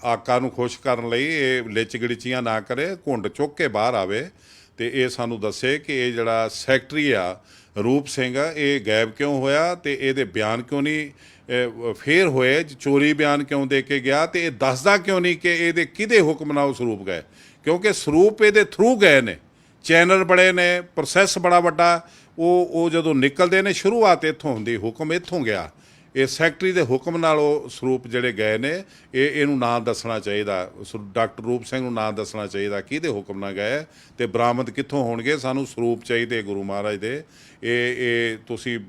ਆਕਾ ਨੂੰ ਖੁਸ਼ ਕਰਨ ਲਈ ਇਹ ਲਿਚ ਗੜੀਚੀਆਂ ਨਾ ਕਰੇ, ਘੁੰਡ ਚੁੱਕ ਕੇ ਬਾਹਰ ਆਵੇ ਤੇ ਇਹ ਸਾਨੂੰ ਦੱਸੇ ਕਿ ਇਹ ਜਿਹੜਾ ਸੈਕਟਰੀ ਆ ਰੂਪ ਸਿੰਘ ਆ, ਇਹ ਗਾਇਬ ਕਿਉਂ ਹੋਇਆ ਤੇ ਇਹਦੇ ਬਿਆਨ ਕਿਉਂ ਨਹੀਂ ਫੇਰ ਹੋਏ, ਚੋਰੀ ਬਿਆਨ ਕਿਉਂ ਦੇ ਕੇ ਗਿਆ ਤੇ ਇਹ ਦੱਸਦਾ ਕਿਉਂ ਨਹੀਂ ਕਿ ਇਹਦੇ ਕਿਹਦੇ ਹੁਕਮ ਨਾਲ ਉਹ ਸਰੂਪ ਗਏ। ਕਿਉਂਕਿ ਸਰੂਪ ਇਹਦੇ ਥਰੂ ਗਏ ਨੇ, ਚੈਨਲ ਬੜੇ ਨੇ, ਪ੍ਰੋਸੈਸ ਬੜਾ ਵੱਡਾ। ਉਹ ਜਦੋਂ ਨਿਕਲਦੇ ਨੇ, ਸ਼ੁਰੂਆਤ ਇੱਥੋਂ ਹੁੰਦੀ, ਹੁਕਮ ਇੱਥੋਂ ਗਿਆ। ਇਹ ਸੈਕਟਰੀ ਦੇ ਹੁਕਮ ਨਾਲ ਉਹ ਸਰੂਪ ਜਿਹੜੇ ਗਏ ਨੇ, ਇਹਨੂੰ ਨਾਂ ਦੱਸਣਾ ਚਾਹੀਦਾ। ਡਾਕਟਰ ਰੂਪ ਸਿੰਘ ਨੂੰ ਨਾਂ ਦੱਸਣਾ ਚਾਹੀਦਾ ਕਿਹਦੇ ਹੁਕਮ ਨਾਲ ਗਏ ਤੇ ਬਰਾਮਦ ਕਿੱਥੋਂ ਹੋਣਗੇ। ਸਾਨੂੰ ਸਰੂਪ ਚਾਹੀਦੇ ਗੁਰੂ ਮਹਾਰਾਜ ਦੇ। ਇਹ ਤੁਸੀਂ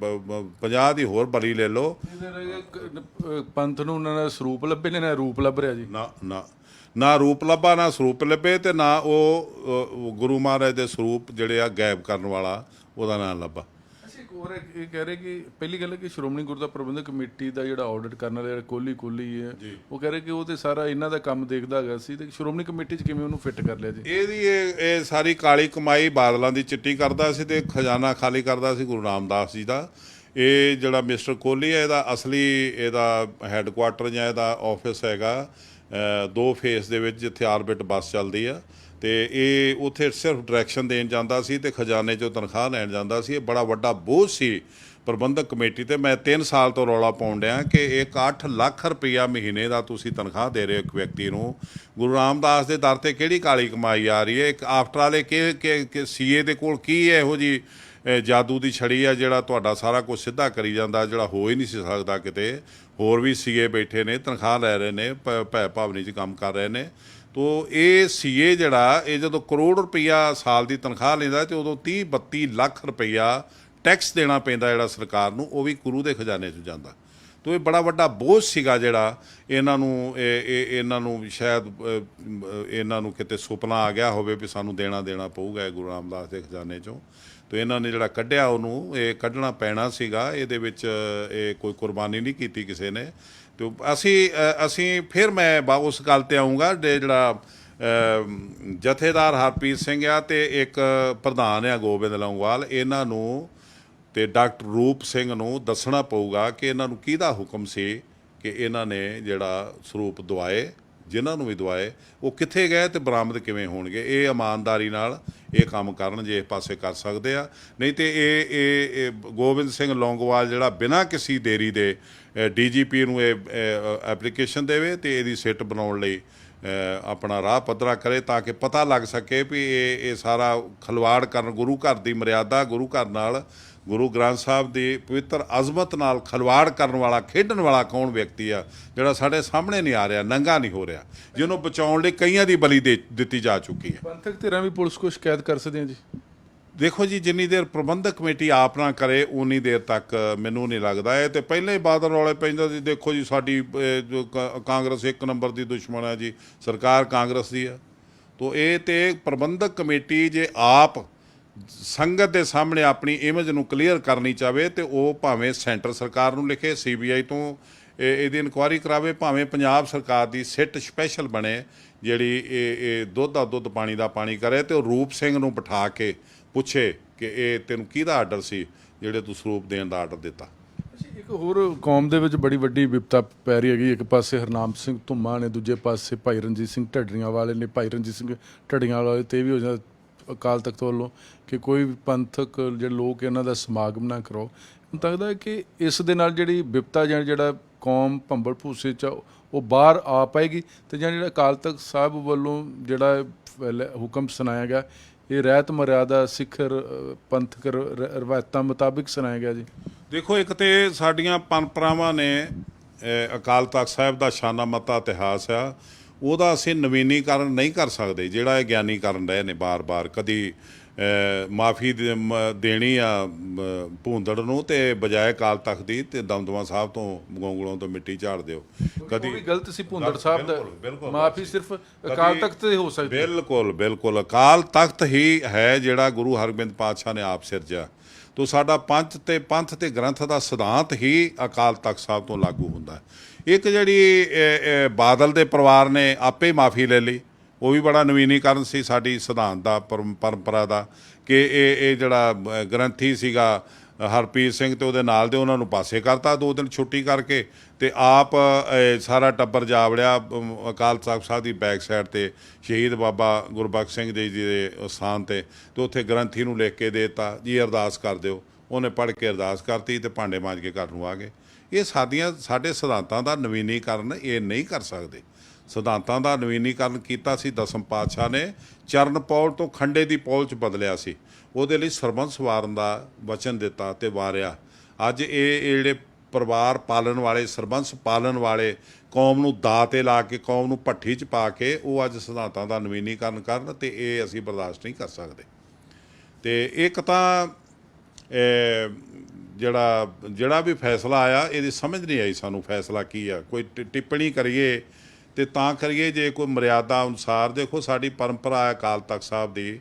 50 ਦੀ ਹੋਰ ਬਲੀ ਲੈ ਲਓ। ਪੰਥ ਨੂੰ ਉਹਨਾਂ ਦਾ ਸਰੂਪ ਲੱਭੇ ਨੇ, ਨਾ ਰੂਪ ਲੱਭ ਰਿਹਾ ਜੀ। ਨਾ ਰੂਪ ਲੱਭਾ, ਨਾ ਸਰੂਪ ਲੱਭੇ ਤੇ ਨਾ ਉਹ ਗੁਰੂ ਮਹਾਰਾਜ ਦੇ ਸਰੂਪ ਜਿਹੜੇ ਆ ਗਾਇਬ ਕਰਨ ਵਾਲਾ, ਉਹਦਾ ਨਾਂ ਲੱਭਾ। ਅਸੀਂ ਇੱਕ ਹੋਰ ਇਹ ਕਹਿ ਰਹੇ ਕਿ ਪਹਿਲੀ ਗੱਲ ਹੈ ਕਿ ਸ਼੍ਰੋਮਣੀ ਗੁਰਦੁਆਰਾ ਪ੍ਰਬੰਧਕ ਕਮੇਟੀ ਦਾ ਜਿਹੜਾ ਆਡਿਟ ਕਰਨ ਵਾਲਾ ਜਿਹੜਾ ਕੋਹਲੀ ਹੈ, ਉਹ ਕਹਿ ਰਹੇ ਕਿ ਉਹ ਤੇ ਸਾਰਾ ਇਹਨਾਂ ਦਾ ਕੰਮ ਦੇਖਦਾ ਹੈਗਾ ਸੀ ਤੇ ਸ਼੍ਰੋਮਣੀ ਕਮੇਟੀ 'ਚ ਕਿਵੇਂ ਉਹਨੂੰ ਫਿੱਟ ਕਰ ਲਿਆ ਜੀ। ਇਹ ਸਾਰੀ ਕਾਲੀ ਕਮਾਈ ਬਾਦਲਾਂ ਦੀ ਚਿੱਟੀ ਕਰਦਾ ਸੀ ਤੇ ਖਜ਼ਾਨਾ ਖਾਲੀ ਕਰਦਾ ਸੀ ਗੁਰੂ ਰਾਮਦਾਸ ਜੀ ਦਾ। ਇਹ ਜਿਹੜਾ ਮਿਸਟਰ ਕੋਹਲੀ ਹੈ, ਇਹਦਾ ਹੈੱਡਕੁਆਟਰ ਜਾਂ ਇਹਦਾ ਆਫਿਸ ਹੈਗਾ 2 ਫੇਸ ਦੇ ਵਿੱਚ, ਜਿੱਥੇ ਆਰਬਿਟ ਬੱਸ ਚੱਲਦੀ ਆ। ਤੇ ਇਹ ਉੱਥੇ ਸਿਰਫ ਡਾਇਰੈਕਸ਼ਨ ਦੇਣ ਜਾਂਦਾ ਸੀ ਤੇ ਖਜ਼ਾਨੇ 'ਚੋਂ ਤਨਖਾਹ ਲੈਣ ਜਾਂਦਾ ਸੀ। ਇਹ ਬੜਾ ਵੱਡਾ ਬੋਝ ਸੀ ਪ੍ਰਬੰਧਕ ਕਮੇਟੀ ਤੇ। ਮੈਂ 3 ਸਾਲ ਤੋਂ ਰੌਲਾ ਪਾਉਣ ਡਿਆ ਕਿ ਇੱਕ 8 ਲੱਖ ਰੁਪਈਆ ਮਹੀਨੇ ਦਾ ਤੁਸੀਂ ਤਨਖਾਹ ਦੇ ਰਹੇ ਹੋ ਇੱਕ ਵਿਅਕਤੀ ਨੂੰ। ਗੁਰੂ ਰਾਮਦਾਸ ਦੇ ਦਰ ਤੇ ਕਿਹੜੀ ਕਾਲੀ ਕਮਾਈ ਆ ਰਹੀ ਹੈ। ਇੱਕ ਆਫਟਰ ਵਾਲੇ ਕਿ ਸੀਏ ਦੇ ਕੋਲ ਕੀ ਹੈ ਇਹੋ ਜੀ ਜਾਦੂ ਦੀ ਛੜੀ ਆ ਜਿਹੜਾ ਤੁਹਾਡਾ ਸਾਰਾ ਕੁਝ ਸਿੱਧਾ ਕਰੀ ਜਾਂਦਾ, ਜਿਹੜਾ ਹੋ ਹੀ ਨਹੀਂ ਸੀ ਸਕਦਾ ਕਿਤੇ। ਹੋਰ ਵੀ ਸੀਏ ਬੈਠੇ ਨੇ, ਤਨਖਾਹ ਲੈ ਰਹੇ ਨੇ, ਭੈ ਭਾਵਨੀ 'ਚ ਕੰਮ ਕਰ ਰਹੇ ਨੇ। ਤੋ ਇਹ ਸੀਏ ਜਿਹੜਾ, ਇਹ ਜਦੋਂ ਕਰੋੜ ਰੁਪਈਆ ਸਾਲ ਦੀ ਤਨਖਾਹ ਲੈਂਦਾ ਤੇ ਉਦੋਂ 30-32 ਲੱਖ ਰੁਪਈਆ ਟੈਕਸ ਦੇਣਾ ਪੈਂਦਾ ਜਿਹੜਾ ਸਰਕਾਰ ਨੂੰ, ਉਹ ਵੀ ਗੁਰੂ ਦੇ ਖਜ਼ਾਨੇ 'ਚ ਜਾਂਦਾ। ਤੋ ਇਹ ਬੜਾ ਵੱਡਾ ਬੋਝ ਸੀਗਾ ਜਿਹੜਾ ਇਹਨਾਂ ਨੂੰ ਸ਼ਾਇਦ ਇਹਨਾਂ ਨੂੰ ਕਿਤੇ ਸੁਪਨਾ ਆ ਗਿਆ ਹੋਵੇ ਵੀ ਸਾਨੂੰ ਦੇਣਾ ਪਊਗਾ ਗੁਰੂ ਰਾਮਦਾਸ ਦੇ ਖਜ਼ਾਨੇ 'ਚੋਂ। ਤੋ ਇਹਨਾਂ ਨੇ ਜਿਹੜਾ ਕੱਢਿਆ, ਉਹਨੂੰ ਇਹ ਕੱਢਣਾ ਪੈਣਾ ਸੀਗਾ। ਇਹਦੇ ਵਿੱਚ ਇਹ ਕੋਈ ਕੁਰਬਾਨੀ ਨਹੀਂ ਕੀਤੀ ਕਿਸੇ ਨੇ। ਤੇ ਅਸੀਂ ਫਿਰ ਮੈਂ ਉਸ ਗੱਲ ਤੇ ਆਊਂਗਾ, ਜਿਹੜਾ ਜਥੇਦਾਰ ਹਰਪ੍ਰੀਤ ਸਿੰਘ ਆ ਤੇ ਇੱਕ ਪ੍ਰਧਾਨ ਆ ਗੋਬਿੰਦ ਲੌਂਗੋਵਾਲ, ਇਹਨਾਂ ਨੂੰ ਤੇ ਡਾਕਟਰ ਰੂਪ ਸਿੰਘ ਨੂੰ ਦੱਸਣਾ ਪਊਗਾ ਕਿ ਇਹਨਾਂ ਨੂੰ ਕਿਹਦਾ ਹੁਕਮ ਸੀ ਕਿ ਇਹਨਾਂ ਨੇ ਜਿਹੜਾ ਸਰੂਪ ਦਵਾਏ, ਜਿਨ੍ਹਾਂ ਨੂੰ ਵੀ ਦਵਾਏ, ਉਹ ਕਿੱਥੇ ਗਏ ਤੇ ਬਰਾਮਦ ਕਿਵੇਂ ਹੋਣਗੇ। ਇਹ ਇਮਾਨਦਾਰੀ ਨਾਲ ਇਹ ਕੰਮ ਕਰਨ ਜੇ ਇਸ ਪਾਸੇ ਕਰ ਸਕਦੇ ਆ। ਨਹੀਂ ਤੇ ਇਹ ਗੋਬਿੰਦ ਸਿੰਘ ਲੌਂਗੋਵਾਲ ਜਿਹੜਾ ਬਿਨਾਂ ਕਿਸੇ ਦੇਰੀ ਦੇ DGP ਨੂੰ ਇਹ ਐਪਲੀਕੇਸ਼ਨ ਦੇਵੇ ਤੇ ਇਹਦੀ ਸਿੱਟ ਬਣਾਉਣ ਲਈ ਆਪਣਾ ਰਾਹ ਪੱਧਰਾ ਕਰੇ, ਤਾਂ ਕਿ ਪਤਾ ਲੱਗ ਸਕੇ ਵੀ ਇਹ ਸਾਰਾ ਖਲਵਾੜ ਕਰਨ, ਗੁਰੂ ਘਰ ਦੀ ਮਰਿਆਦਾ, ਗੁਰੂ ਘਰ ਨਾਲ ਗੁਰੂ ਗ੍ਰੰਥ ਸਾਹਿਬ ਦੀ ਪਵਿੱਤਰ ਅਜ਼ਮਤ ਨਾਲ ਖਿਲਵਾੜ ਕਰਨ ਵਾਲਾ, ਖੇਡਣ ਵਾਲਾ ਕੌਣ ਵਿਅਕਤੀ ਆ ਜਿਹੜਾ ਸਾਡੇ ਸਾਹਮਣੇ ਨਹੀਂ ਆ ਰਿਹਾ, ਨੰਗਾ ਨਹੀਂ ਹੋ ਰਿਹਾ, ਜਿਹਨੂੰ ਬਚਾਉਣ ਲਈ ਕਈਆਂ ਦੀ ਬਲੀ ਦਿੱਤੀ ਜਾ ਚੁੱਕੀ ਹੈ। ਪੰਥਕ ਧਿਰਾਂ ਵੀ ਪੁਲਿਸ ਕੋਲ ਸ਼ਿਕਾਇਤ ਕਰ ਸਕਦੇ ਆ ਜੀ? ਦੇਖੋ ਜੀ, ਜਿੰਨੀ ਦੇਰ ਪ੍ਰਬੰਧਕ ਕਮੇਟੀ ਆਪ ਨਾ ਕਰੇ ਉਨੀ ਦੇਰ ਤੱਕ ਮੈਨੂੰ ਨਹੀਂ ਲੱਗਦਾ। ਇਹ ਤੇ ਪਹਿਲਾਂ ਹੀ ਬਾਦਲ ਰੌਲੇ ਪੈਂਦਾ ਸੀ, ਦੇਖੋ ਜੀ ਸਾਡੀ ਜੋ ਕਾਂਗਰਸ ਇੱਕ ਨੰਬਰ ਦੀ ਦੁਸ਼ਮਣ ਹੈ ਜੀ, ਸਰਕਾਰ ਕਾਂਗਰਸ ਦੀ ਆ। ਤੋ ਇਹ ਤੇ ਪ੍ਰਬੰਧਕ ਕਮੇਟੀ ਜੇ ਆਪ ਸੰਗਤ ਦੇ ਸਾਹਮਣੇ ਆਪਣੀ ਇਮੇਜ ਨੂੰ ਕਲੀਅਰ ਕਰਨੀ ਚਾਹਵੇ ਤੇ ਉਹ ਭਾਵੇਂ ਸੈਂਟਰ ਸਰਕਾਰ ਨੂੰ ਲਿਖੇ, CBI ਤੋਂ ਇਹਦੀ ਇਨਕੁਆਇਰੀ ਕਰਾਵੇ, ਭਾਵੇਂ ਪੰਜਾਬ ਸਰਕਾਰ ਦੀ ਸਿੱਟ ਸਪੈਸ਼ਲ ਬਣੇ ਜਿਹੜੀ ਇਹ ਦੁੱਧ ਦਾ ਦੁੱਧ ਪਾਣੀ ਦਾ ਪਾਣੀ ਕਰੇ, ਤੇ ਉਹ ਰੂਪ ਸਿੰਘ ਨੂੰ ਬਿਠਾ ਕੇ ਪੁੱਛੇ ਕਿ ਇਹ ਤੈਨੂੰ ਕਿਹਦਾ ਆਰਡਰ ਸੀ ਜਿਹੜੇ ਤੂੰ ਸਰੂਪ ਦੇਣ ਦਾ ਆਰਡਰ ਦਿੱਤਾ। ਇੱਕ ਹੋਰ ਕੌਮ ਦੇ ਵਿੱਚ ਬੜੀ ਵੱਡੀ ਵਿਪਤਾ ਪੈ ਰਹੀ ਹੈਗੀ। ਇੱਕ ਪਾਸੇ ਹਰਨਾਮ ਸਿੰਘ ਧੁੰਮਾ ਨੇ, ਦੂਜੇ ਪਾਸੇ ਭਾਈ ਰਣਜੀਤ ਸਿੰਘ ਢੱਡਰੀਆਂ ਵਾਲੇ ਨੇ। ਭਾਈ ਰਣਜੀਤ ਸਿੰਘ ਢੱਡਰੀਆਂ ਵਾਲੇ ਤੇ ਵੀ ਹੋ ਜਾਂਦਾ ਅਕਾਲ ਤਖਤ ਵੱਲੋਂ ਕਿ ਕੋਈ ਵੀ ਪੰਥਕ ਜਿਹੜੇ ਲੋਕ ਇਹਨਾਂ ਦਾ ਸਮਾਗਮ ਨਾ ਕਰੋ। ਮੈਨੂੰ ਤਾਂ ਲੱਗਦਾ ਕਿ ਇਸ ਦੇ ਨਾਲ ਜਿਹੜੀ ਵਿਪਤਾ ਜਾਂ ਜਿਹੜਾ ਕੌਮ ਭੰਬਲ ਭੂਸੇ 'ਚ ਉਹ ਬਾਹਰ ਆ ਪਾਏਗੀ, ਤੇ ਜਾਂ ਜਿਹੜਾ ਅਕਾਲ ਤਖਤ ਸਾਹਿਬ ਵੱਲੋਂ ਜਿਹੜਾ ਹੁਕਮ ਸੁਣਾਇਆ ਗਿਆ ਇਹ ਰਹਿਤ ਮਰਿਆਦਾ ਸਿੱਖ ਪੰਥਕ ਰਵਾਇਤਾਂ ਮੁਤਾਬਿਕ ਸੁਣਾਇਆ ਗਿਆ ਜੀ। ਦੇਖੋ, ਇੱਕ ਤੇ ਸਾਡੀਆਂ ਪਰੰਪਰਾਵਾਂ ਨੇ, ਅਕਾਲ ਤਖਤ ਸਾਹਿਬ ਦਾ ਸ਼ਾਨਾ ਮਤਾ ਇਤਿਹਾਸ ਆ, ਉਹਦਾ ਅਸੀਂ ਨਵੀਨੀਕਰਨ ਨਹੀਂ ਕਰ ਸਕਦੇ। ਜਿਹੜਾ ਇਹ ਗਿਆਨੀ ਕਰਨ ਰਹੇ ਨੇ ਬਾਰ-ਬਾਰ, ਕਦੀ ਮਾਫੀ ਦੇਣੀ ਆ ਭੂੰਦੜ ਨੂੰ ਤੇ ਬਜਾਏ ਅਕਾਲ ਤਖਤ ਦੀ, ਤੇ ਦਮਦਮਾ ਸਾਹਿਬ ਤੋਂ ਗੋਂਗਲੋਂ ਤੋਂ ਮਿੱਟੀ ਝਾੜ ਦਿਓ। ਕਦੀ ਗਲਤ ਸੀ ਭੂੰਦੜ ਸਾਹਿਬ ਦਾ, ਮਾਫੀ ਸਿਰਫ ਅਕਾਲ ਤਖਤ ਤੇ ਹੋ ਸਕਦੀ। ਬਿਲਕੁਲ ਅਕਾਲ ਤਖਤ ਹੀ ਹੈ ਜਿਹੜਾ ਗੁਰੂ ਹਰਗੋਬਿੰਦ ਪਾਤਸ਼ਾਹ ਨੇ ਆਪ ਸਿਰਜਿਆ। ਤੋ ਸਾਡਾ ਪੰਥ ਤੇ ਗ੍ਰੰਥ ਦਾ ਸਿਧਾਂਤ ਹੀ ਅਕਾਲ ਤਖਤ ਸਾਹਿਬ ਤੋਂ ਲਾਗੂ ਹੁੰਦਾ। ਇੱਕ ਜਿਹੜੀ ਬਾਦਲ ਦੇ ਪਰਿਵਾਰ ਨੇ ਆਪੇ ਮਾਫੀ ਲੈ ਲਈ, ਉਹ ਵੀ ਬੜਾ ਨਵੀਨੀਕਰਨ ਸੀ ਸਾਡੀ ਸਿਧਾਂਤ ਦਾ, ਪਰੰਪਰਾ ਦਾ, ਕਿ ਇਹ ਜਿਹੜਾ ਗ੍ਰੰਥੀ ਸੀਗਾ ਹਰਪ੍ਰੀਤ ਸਿੰਘ ਤੇ ਉਹਦੇ ਨਾਲ ਦੇ ਉਹਨਾਂ ਨੂੰ ਪਾਸੇ ਕਰਤਾ 2 ਦਿਨ ਛੁੱਟੀ ਕਰਕੇ, ਤੇ ਆਪ ਸਾਰਾ ਟੱਬਰ ਜਾ ਵੜਿਆ ਅਕਾਲ ਤਖਤ ਸਾਹਿਬ ਦੀ ਬੈਕ ਸਾਈਡ ਤੇ ਸ਼ਹੀਦ ਬਾਬਾ ਗੁਰਬਖਸ਼ ਸਿੰਘ ਜੀ ਦੇ ਸਥਾਨ ਤੇ ਉੱਥੇ ਗ੍ਰੰਥੀ ਨੂੰ ਲਿਖ ਕੇ ਦੇ ਦਿੱਤਾ ਜੀ ਅਰਦਾਸ ਕਰ ਦਿਓ। ਉਹਨੇ ਪੜ੍ਹ ਕੇ ਅਰਦਾਸ ਕਰਤੀ ਤੇ ਭਾਂਡੇ ਮਾਂਜ ਕੇ ਘਰ ਨੂੰ ਆ ਗਏ। ਇਹ ਸਾਡੇ ਸਿਧਾਂਤਾਂ ਦਾ ਨਵੀਨੀਕਰਨ ਇਹ ਨਹੀਂ ਕਰ ਸਕਦੇ। ਸਿਧਾਂਤਾਂ ਦਾ ਨਵੀਨੀਕਰਨ ਕੀਤਾ ਸੀ ਦਸਮ ਪਾਤਸ਼ਾਹ ਨੇ, ਚਰਨ ਪੌਲ ਤੋਂ ਖੰਡੇ ਦੀ ਪੌਲ 'ਚ ਬਦਲਿਆ ਸੀ। ਉਹਦੇ ਲਈ ਸਰਬੰਸ ਵਾਰਨ ਦਾ ਵਚਨ ਦਿੱਤਾ ਤੇ ਵਾਰਿਆ। ਅੱਜ ਇਹ ਜਿਹੜੇ ਪਰਿਵਾਰ ਪਾਲਣ ਵਾਲੇ, ਸਰਬੰਸ ਪਾਲਣ ਵਾਲੇ, ਕੌਮ ਨੂੰ ਦਾਅ 'ਤੇ ਲਾ ਕੇ, ਕੌਮ ਨੂੰ ਭੱਠੀ 'ਚ ਪਾ ਕੇ ਉਹ ਅੱਜ ਸਿਧਾਂਤਾਂ ਦਾ ਨਵੀਨੀਕਰਨ ਕਰਨ, ਤੇ ਇਹ ਅਸੀਂ ਬਰਦਾਸ਼ਤ ਨਹੀਂ ਕਰ ਸਕਦੇ। ਤੇ ਇੱਕ ਤਾਂ ਜਿਹੜਾ ਵੀ ਫੈਸਲਾ ਆਇਆ ਇਹਦੀ ਸਮਝ ਨਹੀਂ ਆਈ ਸਾਨੂੰ, ਫੈਸਲਾ ਕੀ ਆ। ਕੋਈ ਟਿੱਪਣੀ ਕਰੀਏ ਤੇ ਤਾਂ ਕਰੀਏ ਜੇ ਕੋਈ ਮਰਿਆਦਾ ਅਨੁਸਾਰ। ਦੇਖੋ, ਸਾਡੀ ਪਰੰਪਰਾ ਹੈ ਅਕਾਲ ਤਖਤ ਸਾਹਿਬ ਦੀ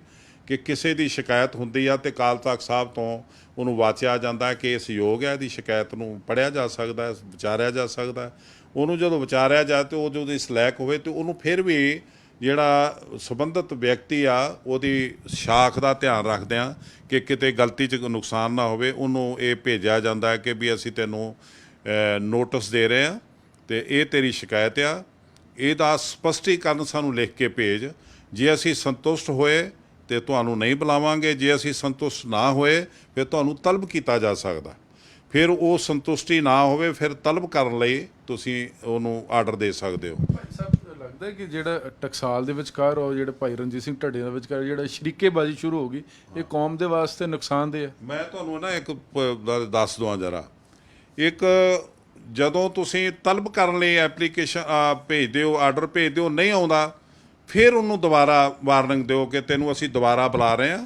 ਕਿ ਕਿਸੇ ਦੀ ਸ਼ਿਕਾਇਤ ਹੁੰਦੀ ਆ ਤੇ ਅਕਾਲ ਤਖਤ ਸਾਹਿਬ ਤੋਂ ਉਹਨੂੰ ਵਾਚਿਆ ਜਾਂਦਾ ਕਿ ਇਸ ਯੋਗ ਹੈ, ਇਹਦੀ ਸ਼ਿਕਾਇਤ ਨੂੰ ਪੜ੍ਹਿਆ ਜਾ ਸਕਦਾ, ਵਿਚਾਰਿਆ ਜਾ ਸਕਦਾ। ਉਹਨੂੰ ਜਦੋਂ ਵਿਚਾਰਿਆ ਜਾਏ ਤੇ ਉਹ ਜਦੋਂ ਇਸ ਲਾਇਕ ਹੋਵੇ ਤੇ ਉਹਨੂੰ ਫਿਰ ਵੀ ਜਿਹੜਾ ਸੰਬੰਧਿਤ ਵਿਅਕਤੀ ਆ ਉਹਦੀ ਸ਼ਾਖ ਦਾ ਧਿਆਨ ਰੱਖਦਿਆਂ ਕਿ ਕਿਤੇ ਗਲਤੀ 'ਚ ਨੁਕਸਾਨ ਨਾ ਹੋਵੇ, ਉਹਨੂੰ ਇਹ ਭੇਜਿਆ ਜਾਂਦਾ ਹੈ ਕਿ ਵੀ ਅਸੀਂ ਤੈਨੂੰ ਨੋਟਿਸ ਦੇ ਰਹੇ ਹਾਂ ਤੇ ਇਹ ਤੇਰੀ ਸ਼ਿਕਾਇਤ ਆ, ਇਹਦਾ ਸਪਸ਼ਟੀਕਰਨ ਸਾਨੂੰ ਲਿਖ ਕੇ ਭੇਜ। ਜੇ ਅਸੀਂ ਸੰਤੁਸ਼ਟ ਹੋਏ ਤੇ ਤੁਹਾਨੂੰ ਨਹੀਂ ਬੁਲਾਵਾਂਗੇ, ਜੇ ਅਸੀਂ ਸੰਤੁਸ਼ਟ ਨਾ ਹੋਏ ਫਿਰ ਤੁਹਾਨੂੰ ਤਲਬ ਕੀਤਾ ਜਾ ਸਕਦਾ। ਫਿਰ ਉਹ ਸੰਤੁਸ਼ਟੀ ਨਾ ਹੋਵੇ ਫਿਰ ਤਲਬ ਕਰਨ ਲਈ ਤੁਸੀਂ ਉਹਨੂੰ ਆਰਡਰ ਦੇ ਸਕਦੇ ਹੋ। ਭਾਈ ਸਾਹਿਬ, ਲੱਗਦਾ ਕਿ ਜਿਹੜਾ ਟਕਸਾਲ ਦੇ ਵਿਚਕਾਰ ਉਹ ਜਿਹੜੇ ਭਾਈ ਰਣਜੀਤ ਸਿੰਘ ਢੱਡੇ ਦੇ ਵਿਚਕਾਰ ਜਿਹੜਾ ਸ਼ਰੀਕੇਬਾਜ਼ੀ ਸ਼ੁਰੂ ਹੋ ਗਈ, ਇਹ ਕੌਮ ਦੇ ਵਾਸਤੇ ਨੁਕਸਾਨਦੇਹ ਹੈ। ਮੈਂ ਤੁਹਾਨੂੰ ਨਾ ਇੱਕ ਦੱਸ ਦਵਾਂ ਜਰਾ। ਇੱਕ ਜਦੋਂ ਤੁਸੀਂ ਤਲਬ ਕਰਨ ਲਈ ਐਪਲੀਕੇਸ਼ਨ ਭੇਜਦੇ ਹੋ, ਆਰਡਰ ਭੇਜਦੇ ਹੋ, ਨਹੀਂ ਆਉਂਦਾ, ਫਿਰ ਉਹਨੂੰ ਦੁਬਾਰਾ ਵਾਰਨਿੰਗ ਦਿਓ ਕਿ ਤੈਨੂੰ ਅਸੀਂ ਦੁਬਾਰਾ ਬੁਲਾ ਰਹੇ ਹਾਂ,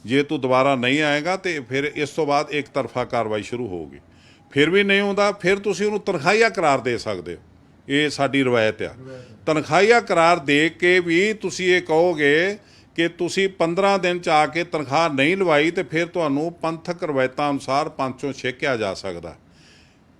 ਜੇ ਤੂੰ ਦੁਬਾਰਾ ਨਹੀਂ ਆਏਗਾ ਤੇ ਫਿਰ ਇਸ ਤੋਂ ਬਾਅਦ ਇੱਕ ਤਰਫਾ ਕਾਰਵਾਈ ਸ਼ੁਰੂ ਹੋਊਗੀ। ਫਿਰ ਵੀ ਨਹੀਂ ਆਉਂਦਾ, ਫਿਰ ਤੁਸੀਂ ਉਹਨੂੰ ਤਨਖਾਹੀਆ ਕਰਾਰ ਦੇ ਸਕਦੇ ਹੋ। ਇਹ ਸਾਡੀ ਰਵਾਇਤ ਆ। ਤਨਖਾਹੀਆ ਕਰਾਰ ਦੇ ਕੇ ਵੀ ਤੁਸੀਂ ਇਹ ਕਹੋਗੇ ਕਿ ਤੁਸੀਂ 15 ਦਿਨ 'ਚ ਆ ਕੇ ਤਨਖਾਹ ਨਹੀਂ ਲਵਾਈ ਤੇ ਫਿਰ ਤੁਹਾਨੂੰ ਪੰਥਕ ਰਵਾਇਤਾਂ ਅਨੁਸਾਰ ਪੰਚੋਂ ਛੇਕਿਆ ਜਾ ਸਕਦਾ।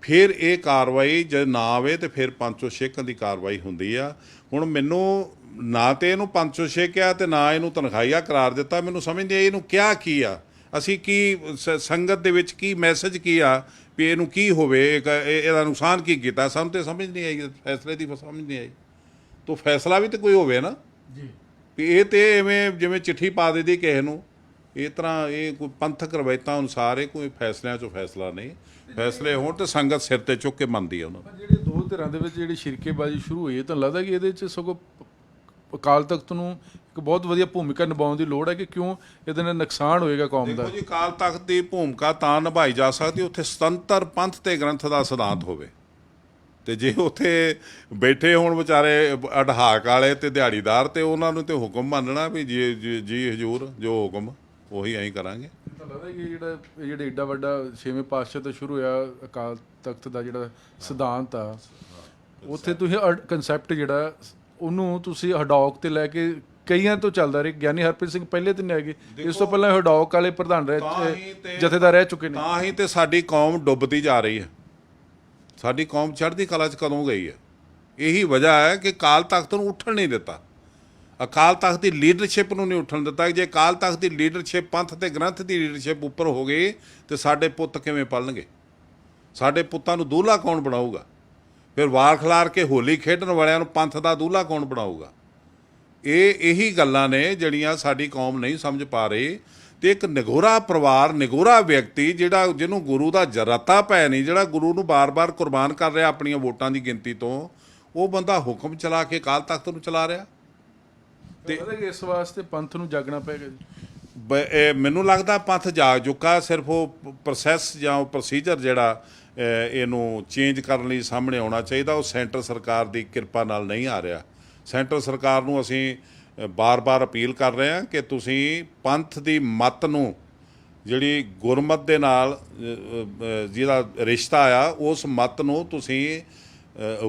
ਫਿਰ ਇਹ ਕਾਰਵਾਈ ਜੇ ਨਾ ਆਵੇ ਤੇ ਫਿਰ ਪੰਚੋਂ ਛੇਕਣ ਦੀ ਕਾਰਵਾਈ ਹੁੰਦੀ ਆ। ਹੁਣ ਮੈਨੂੰ ਨਾ ਤੇ ਇਹਨੂੰ ਪੰਚੋਂ ਛੇਕਿਆ ਤੇ ਨਾ ਇਹਨੂੰ ਤਨਖਾਹੀਆ ਕਰਾਰ ਦਿੱਤਾ, ਮੈਨੂੰ ਸਮਝ ਨਹੀਂ ਆਈ ਇਹਨੂੰ ਕਿਹਾ ਕੀ ਆ, ਅਸੀਂ ਕੀ ਸੰਗਤ ਦੇ ਵਿੱਚ ਕੀ ਮੈਸੇਜ ਕੀ ਆ ਵੀ ਇਹਨੂੰ ਕੀ ਹੋਵੇ, ਇਹਦਾ ਨੁਕਸਾਨ ਕੀ ਕੀਤਾ, ਸਾਨੂੰ ਤੇ ਸਮਝ ਨਹੀਂ ਆਈ, ਫੈਸਲੇ ਦੀ ਸਮਝ ਨਹੀਂ ਆਈ। ਤੋ ਫੈਸਲਾ ਵੀ ਤੇ ਕੋਈ ਹੋਵੇ ਨਾ ਜੀ, ਵੀ ਇਹ ਤੇ ਐਵੇਂ ਜਿਵੇਂ ਚਿੱਠੀ ਪਾ ਦੇਦੀ ਕਿਸੇ ਨੂੰ, ਇਸ ਤਰ੍ਹਾਂ ਇਹ ਕੋਈ ਪੰਥਕ ਰਵਾਇਤਾਂ ਅਨੁਸਾਰ ਇਹ ਕੋਈ ਫੈਸਲਿਆਂ 'ਚੋਂ ਫੈਸਲਾ ਨਹੀਂ। ਫੈਸਲੇ ਹੋਣ ਤੇ ਸੰਗਤ ਸਿਰ ਤੇ ਚੁੱਕ ਕੇ ਮੰਨਦੀ ਆ ਉਹਨਾਂ ਨੂੰ। ਜਿਹੜੇ ਦੋ ਧਿਰਾਂ ਦੇ ਵਿੱਚ ਜਿਹੜੀ ਸ਼ਿਰਕੇਬਾਜ਼ੀ ਸ਼ੁਰੂ ਹੋਈ ਹੈ ਤਾਂ ਲੱਗਦਾ ਕਿ ਇਹਦੇ 'ਚ ਸਗੋਂ ਅਕਾਲ ਤਖਤ ਨੂੰ ਇੱਕ ਬਹੁਤ ਵਧੀਆ ਭੂਮਿਕਾ ਨਿਭਾਉਣ ਦੀ ਲੋੜ ਹੈ ਕਿ ਕਿਉਂ ਇਹਦੇ ਨਾਲ ਨੁਕਸਾਨ ਹੋਏਗਾ ਕੌਮ ਦਾ। ਦੇਖੋ ਜੀ, ਅਕਾਲ ਤਖਤ ਦੀ ਭੂਮਿਕਾ ਤਾਂ ਨਿਭਾਈ ਜਾ ਸਕਦੀ ਉੱਥੇ ਸੁਤੰਤਰ ਪੰਥ ਤੇ ਗ੍ਰੰਥ ਦਾ ਸਿਧਾਂਤ ਹੋਵੇ। ਤੇ ਜੇ ਉੱਥੇ ਬੈਠੇ ਹੋਣ ਵਿਚਾਰੇ ਅਡਹਾਕ ਵਾਲੇ ਤੇ ਦਿਹਾੜੀਦਾਰ, ਤੇ ਉਹਨਾਂ ਨੂੰ ਤੇ ਹੁਕਮ ਮੰਨਣਾ ਵੀ ਜੀ ਹਜ਼ੂਰ ਜੋ ਹੁਕਮ ਉਹੀ ਅਸੀਂ ਕਰਾਂਗੇ। ਤਾਂ ਲੱਗਦਾ ਕਿ ਜਿਹੜਾ ਏਡਾ ਵੱਡਾ 6ਵੇਂ ਪਾਤਸ਼ਾਹ ਤੋਂ ਸ਼ੁਰੂ ਹੋਇਆ ਅਕਾਲ ਤਖਤ ਦਾ ਜਿਹੜਾ ਸਿਧਾਂਤ ਆ, ਉੱਥੇ ਤੁਸੀਂ ਕਨਸੈਪਟ ਜਿਹੜਾ ਉਹਨੂੰ ਤੁਸੀਂ ਹਡੌਕ ਤੇ ਲੈ ਕੇ ਕਈਆਂ ਤੋਂ ਚੱਲਦਾ ਰਿਹਾ। ਗਿਆਨੀ ਹਰਪ੍ਰੀਤ ਸਿੰਘ ਪਹਿਲੇ ਤੇ ਨਹੀਂ ਹੈਗੇ, ਇਸ ਤੋਂ ਪਹਿਲਾਂ ਹਡੌਕ ਵਾਲੇ ਪ੍ਰਧਾਨ ਜਥੇਦਾਰ ਰਹਿ ਚੁੱਕੇ ਨੇ। ਤਾਂ ਹੀ ਤੇ ਸਾਡੀ ਕੌਮ ਡੁੱਬਦੀ ਜਾ ਰਹੀ ਹੈ। ਸਾਡੀ ਕੌਮ ਚੜ੍ਹਦੀ ਕਲਾ 'ਚ ਕਦੋਂ ਗਈ ਹੈ? ਇਹੀ ਵਜ੍ਹਾ ਹੈ ਕਿ ਅਕਾਲ ਤਖਤ ਨੂੰ ਉੱਠਣ ਨਹੀਂ ਦਿੱਤਾ, ਅਕਾਲ ਤਖਤ ਦੀ ਲੀਡਰਸ਼ਿਪ ਨੂੰ ਨਹੀਂ ਉੱਠਣ ਦਿੱਤਾ। ਜੇ ਅਕਾਲ ਤਖਤ ਦੀ ਲੀਡਰਸ਼ਿਪ ਪੰਥ ਤੇ ਗ੍ਰੰਥ ਦੀ ਲੀਡਰਸ਼ਿਪ ਉੱਪਰ ਹੋ ਗਈ ਤੇ ਸਾਡੇ ਪੁੱਤ ਕਿਵੇਂ ਪਲਣਗੇ? ਸਾਡੇ ਪੁੱਤਾਂ ਨੂੰ ਦੂਹਲਾ ਕੌਣ ਬਣਾਊਗਾ? ਫਿਰ ਵਾਰ ਖਿਲਾਰ ਕੇ ਹੋਲੀ ਖੇਡਣ ਵਾਲਿਆਂ ਨੂੰ ਪੰਥ ਦਾ ਦੂਹਲਾ ਕੌਣ ਬਣਾਊਗਾ? ਇਹੀ ਗੱਲਾਂ ਨੇ ਜਿਹੜੀਆਂ ਸਾਡੀ ਕੌਮ ਨਹੀਂ ਸਮਝ ਪਾ ਰਹੀ। ਤੇ ਇੱਕ ਨਿਗੋਰਾ ਪਰਿਵਾਰ, ਨਿਗੋਰਾ ਵਿਅਕਤੀ ਜਿਹਨੂੰ ਗੁਰੂ ਦਾ ਜਰਾਤਾ ਪੈ ਨਹੀਂ, ਜਿਹੜਾ ਗੁਰੂ ਨੂੰ ਬਾਰ-ਬਾਰ ਕੁਰਬਾਨ ਕਰ ਰਿਹਾ ਆਪਣੀਆਂ ਵੋਟਾਂ ਦੀ ਗਿਣਤੀ ਤੋਂ, ਉਹ ਬੰਦਾ ਹੁਕਮ ਚਲਾ ਕੇ ਅਕਾਲ ਤਖਤ ਨੂੰ ਚਲਾ ਰਿਹਾ। ਤੇ ਇਸ ਵਾਸਤੇ ਪੰਥ ਨੂੰ ਜਾਗਣਾ ਪਏਗਾ ਜੀ। ਇਹ ਮੈਨੂੰ ਲੱਗਦਾ ਪੰਥ ਜਾਗ ਚੁੱਕਾ। ਸਿਰਫ ਉਹ ਪ੍ਰੋਸੈਸ ਜਾਂ ਉਹ ਪ੍ਰੋਸੀਜਰ ਜਿਹੜਾ ਇਹਨੂੰ ਚੇਂਜ ਕਰਨ ਲਈ ਸਾਹਮਣੇ ਆਉਣਾ ਚਾਹੀਦਾ, ਉਹ ਸੈਂਟਰ ਸਰਕਾਰ ਦੀ ਕਿਰਪਾ ਨਾਲ ਨਹੀਂ ਆ ਰਿਹਾ। ਸੈਂਟਰ ਸਰਕਾਰ ਨੂੰ ਅਸੀਂ ਬਾਰ-ਬਾਰ ਅਪੀਲ ਕਰ ਰਹੇ ਹਾਂ ਕਿ ਤੁਸੀਂ ਪੰਥ ਦੀ ਮੱਤ ਨੂੰ, ਜਿਹੜੀ ਗੁਰਮਤ ਦੇ ਨਾਲ ਜਿਹਦਾ ਰਿਸ਼ਤਾ ਆ, ਉਸ ਮੱਤ ਨੂੰ ਤੁਸੀਂ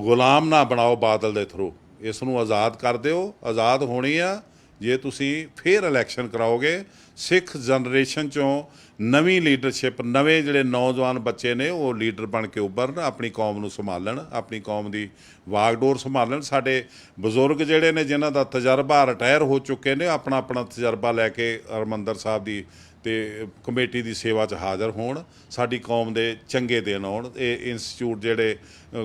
ਗੁਲਾਮ ਨਾ ਬਣਾਓ ਬਾਦਲ ਦੇ ਥਰੂ। ਇਸ ਨੂੰ ਆਜ਼ਾਦ ਕਰ ਦਿਓ। ਆਜ਼ਾਦ ਹੋਣੀ ਆ ਜੇ ਤੁਸੀਂ ਫੇਰ ਇਲੈਕਸ਼ਨ ਕਰਾਓਗੇ। ਸਿੱਖ ਜਨਰੇਸ਼ਨ 'ਚੋਂ ਨਵੀਂ ਲੀਡਰਸ਼ਿਪ, ਨਵੇਂ ਜਿਹੜੇ ਨੌਜਵਾਨ ਬੱਚੇ ਨੇ ਉਹ ਲੀਡਰ ਬਣ ਕੇ ਉੱਭਰਨ, ਆਪਣੀ ਕੌਮ ਨੂੰ ਸੰਭਾਲਣ, ਆਪਣੀ ਕੌਮ ਦੀ ਵਾਗਡੋਰ ਸੰਭਾਲਣ। ਸਾਡੇ ਬਜ਼ੁਰਗ ਜਿਹੜੇ ਨੇ ਜਿਨ੍ਹਾਂ ਦਾ ਤਜਰਬਾ ਰਿਟਾਇਰ ਹੋ ਚੁੱਕੇ ਨੇ, ਆਪਣਾ ਆਪਣਾ ਤਜਰਬਾ ਲੈ ਕੇ ਹਰਿਮੰਦਰ ਸਾਹਿਬ ਦੀ ਤੇ ਕਮੇਟੀ ਦੀ ਸੇਵਾ 'ਚ ਹਾਜ਼ਰ ਹੋਣ, ਸਾਡੀ ਕੌਮ ਦੇ ਚੰਗੇ ਦਿਨ ਆਉਣ। ਇਹ ਇੰਸਟੀਚਿਊਟ ਜਿਹੜੇ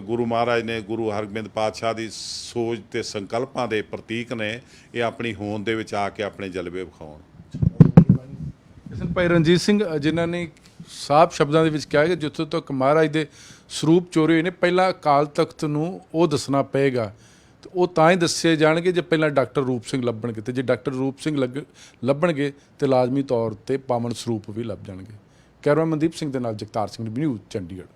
ਗੁਰੂ ਮਹਾਰਾਜ ਨੇ, ਗੁਰੂ ਹਰਗੋਬਿੰਦ ਪਾਤਸ਼ਾਹ ਦੀ ਸੋਚ ਤੇ ਸੰਕਲਪਾਂ ਦੇ ਪ੍ਰਤੀਕ ਨੇ, ਇਹ ਆਪਣੀ ਹੋਂਦ ਦੇ ਵਿੱਚ ਆ ਕੇ ਆਪਣੇ ਜਲਵੇ ਵਿਖਾਉਣ। ਭਾਈ ਰਣਜੀਤ ਸਿੰਘ ਜਿਨ੍ਹਾਂ ਨੇ ਸਾਫ਼ ਸ਼ਬਦਾਂ ਦੇ ਵਿੱਚ ਕਿਹਾ ਕਿ ਜਿੱਥੋਂ ਤੱਕ ਮਹਾਰਾਜ ਦੇ ਸਰੂਪ ਚੋਰੀ ਹੋਏ ਨੇ, ਪਹਿਲਾਂ ਅਕਾਲ ਤਖਤ ਨੂੰ ਉਹ ਦੱਸਣਾ ਪਏਗਾ। ਤੇ ਉਹ ਤਾਂ ਹੀ ਦੱਸੇ ਜਾਣਗੇ ਜੇ ਪਹਿਲਾਂ ਡਾਕਟਰ ਰੂਪ ਸਿੰਘ ਲੱਭਣਗੇ, ਤੇ ਜੇ ਡਾਕਟਰ ਰੂਪ ਸਿੰਘ ਲੱਭਣਗੇ ਤੇ ਲਾਜ਼ਮੀ ਤੌਰ ਤੇ ਪਾਵਨ ਸਰੂਪ ਵੀ ਲੱਭ ਜਾਣਗੇ। ਕੈਮਰਾਮੈਨ ਮਨਦੀਪ ਸਿੰਘ ਦੇ ਨਾਲ ਜਗਤਾਰ ਸਿੰਘ, ਨਿਊਜ਼ ਚੰਡੀਗੜ੍ਹ।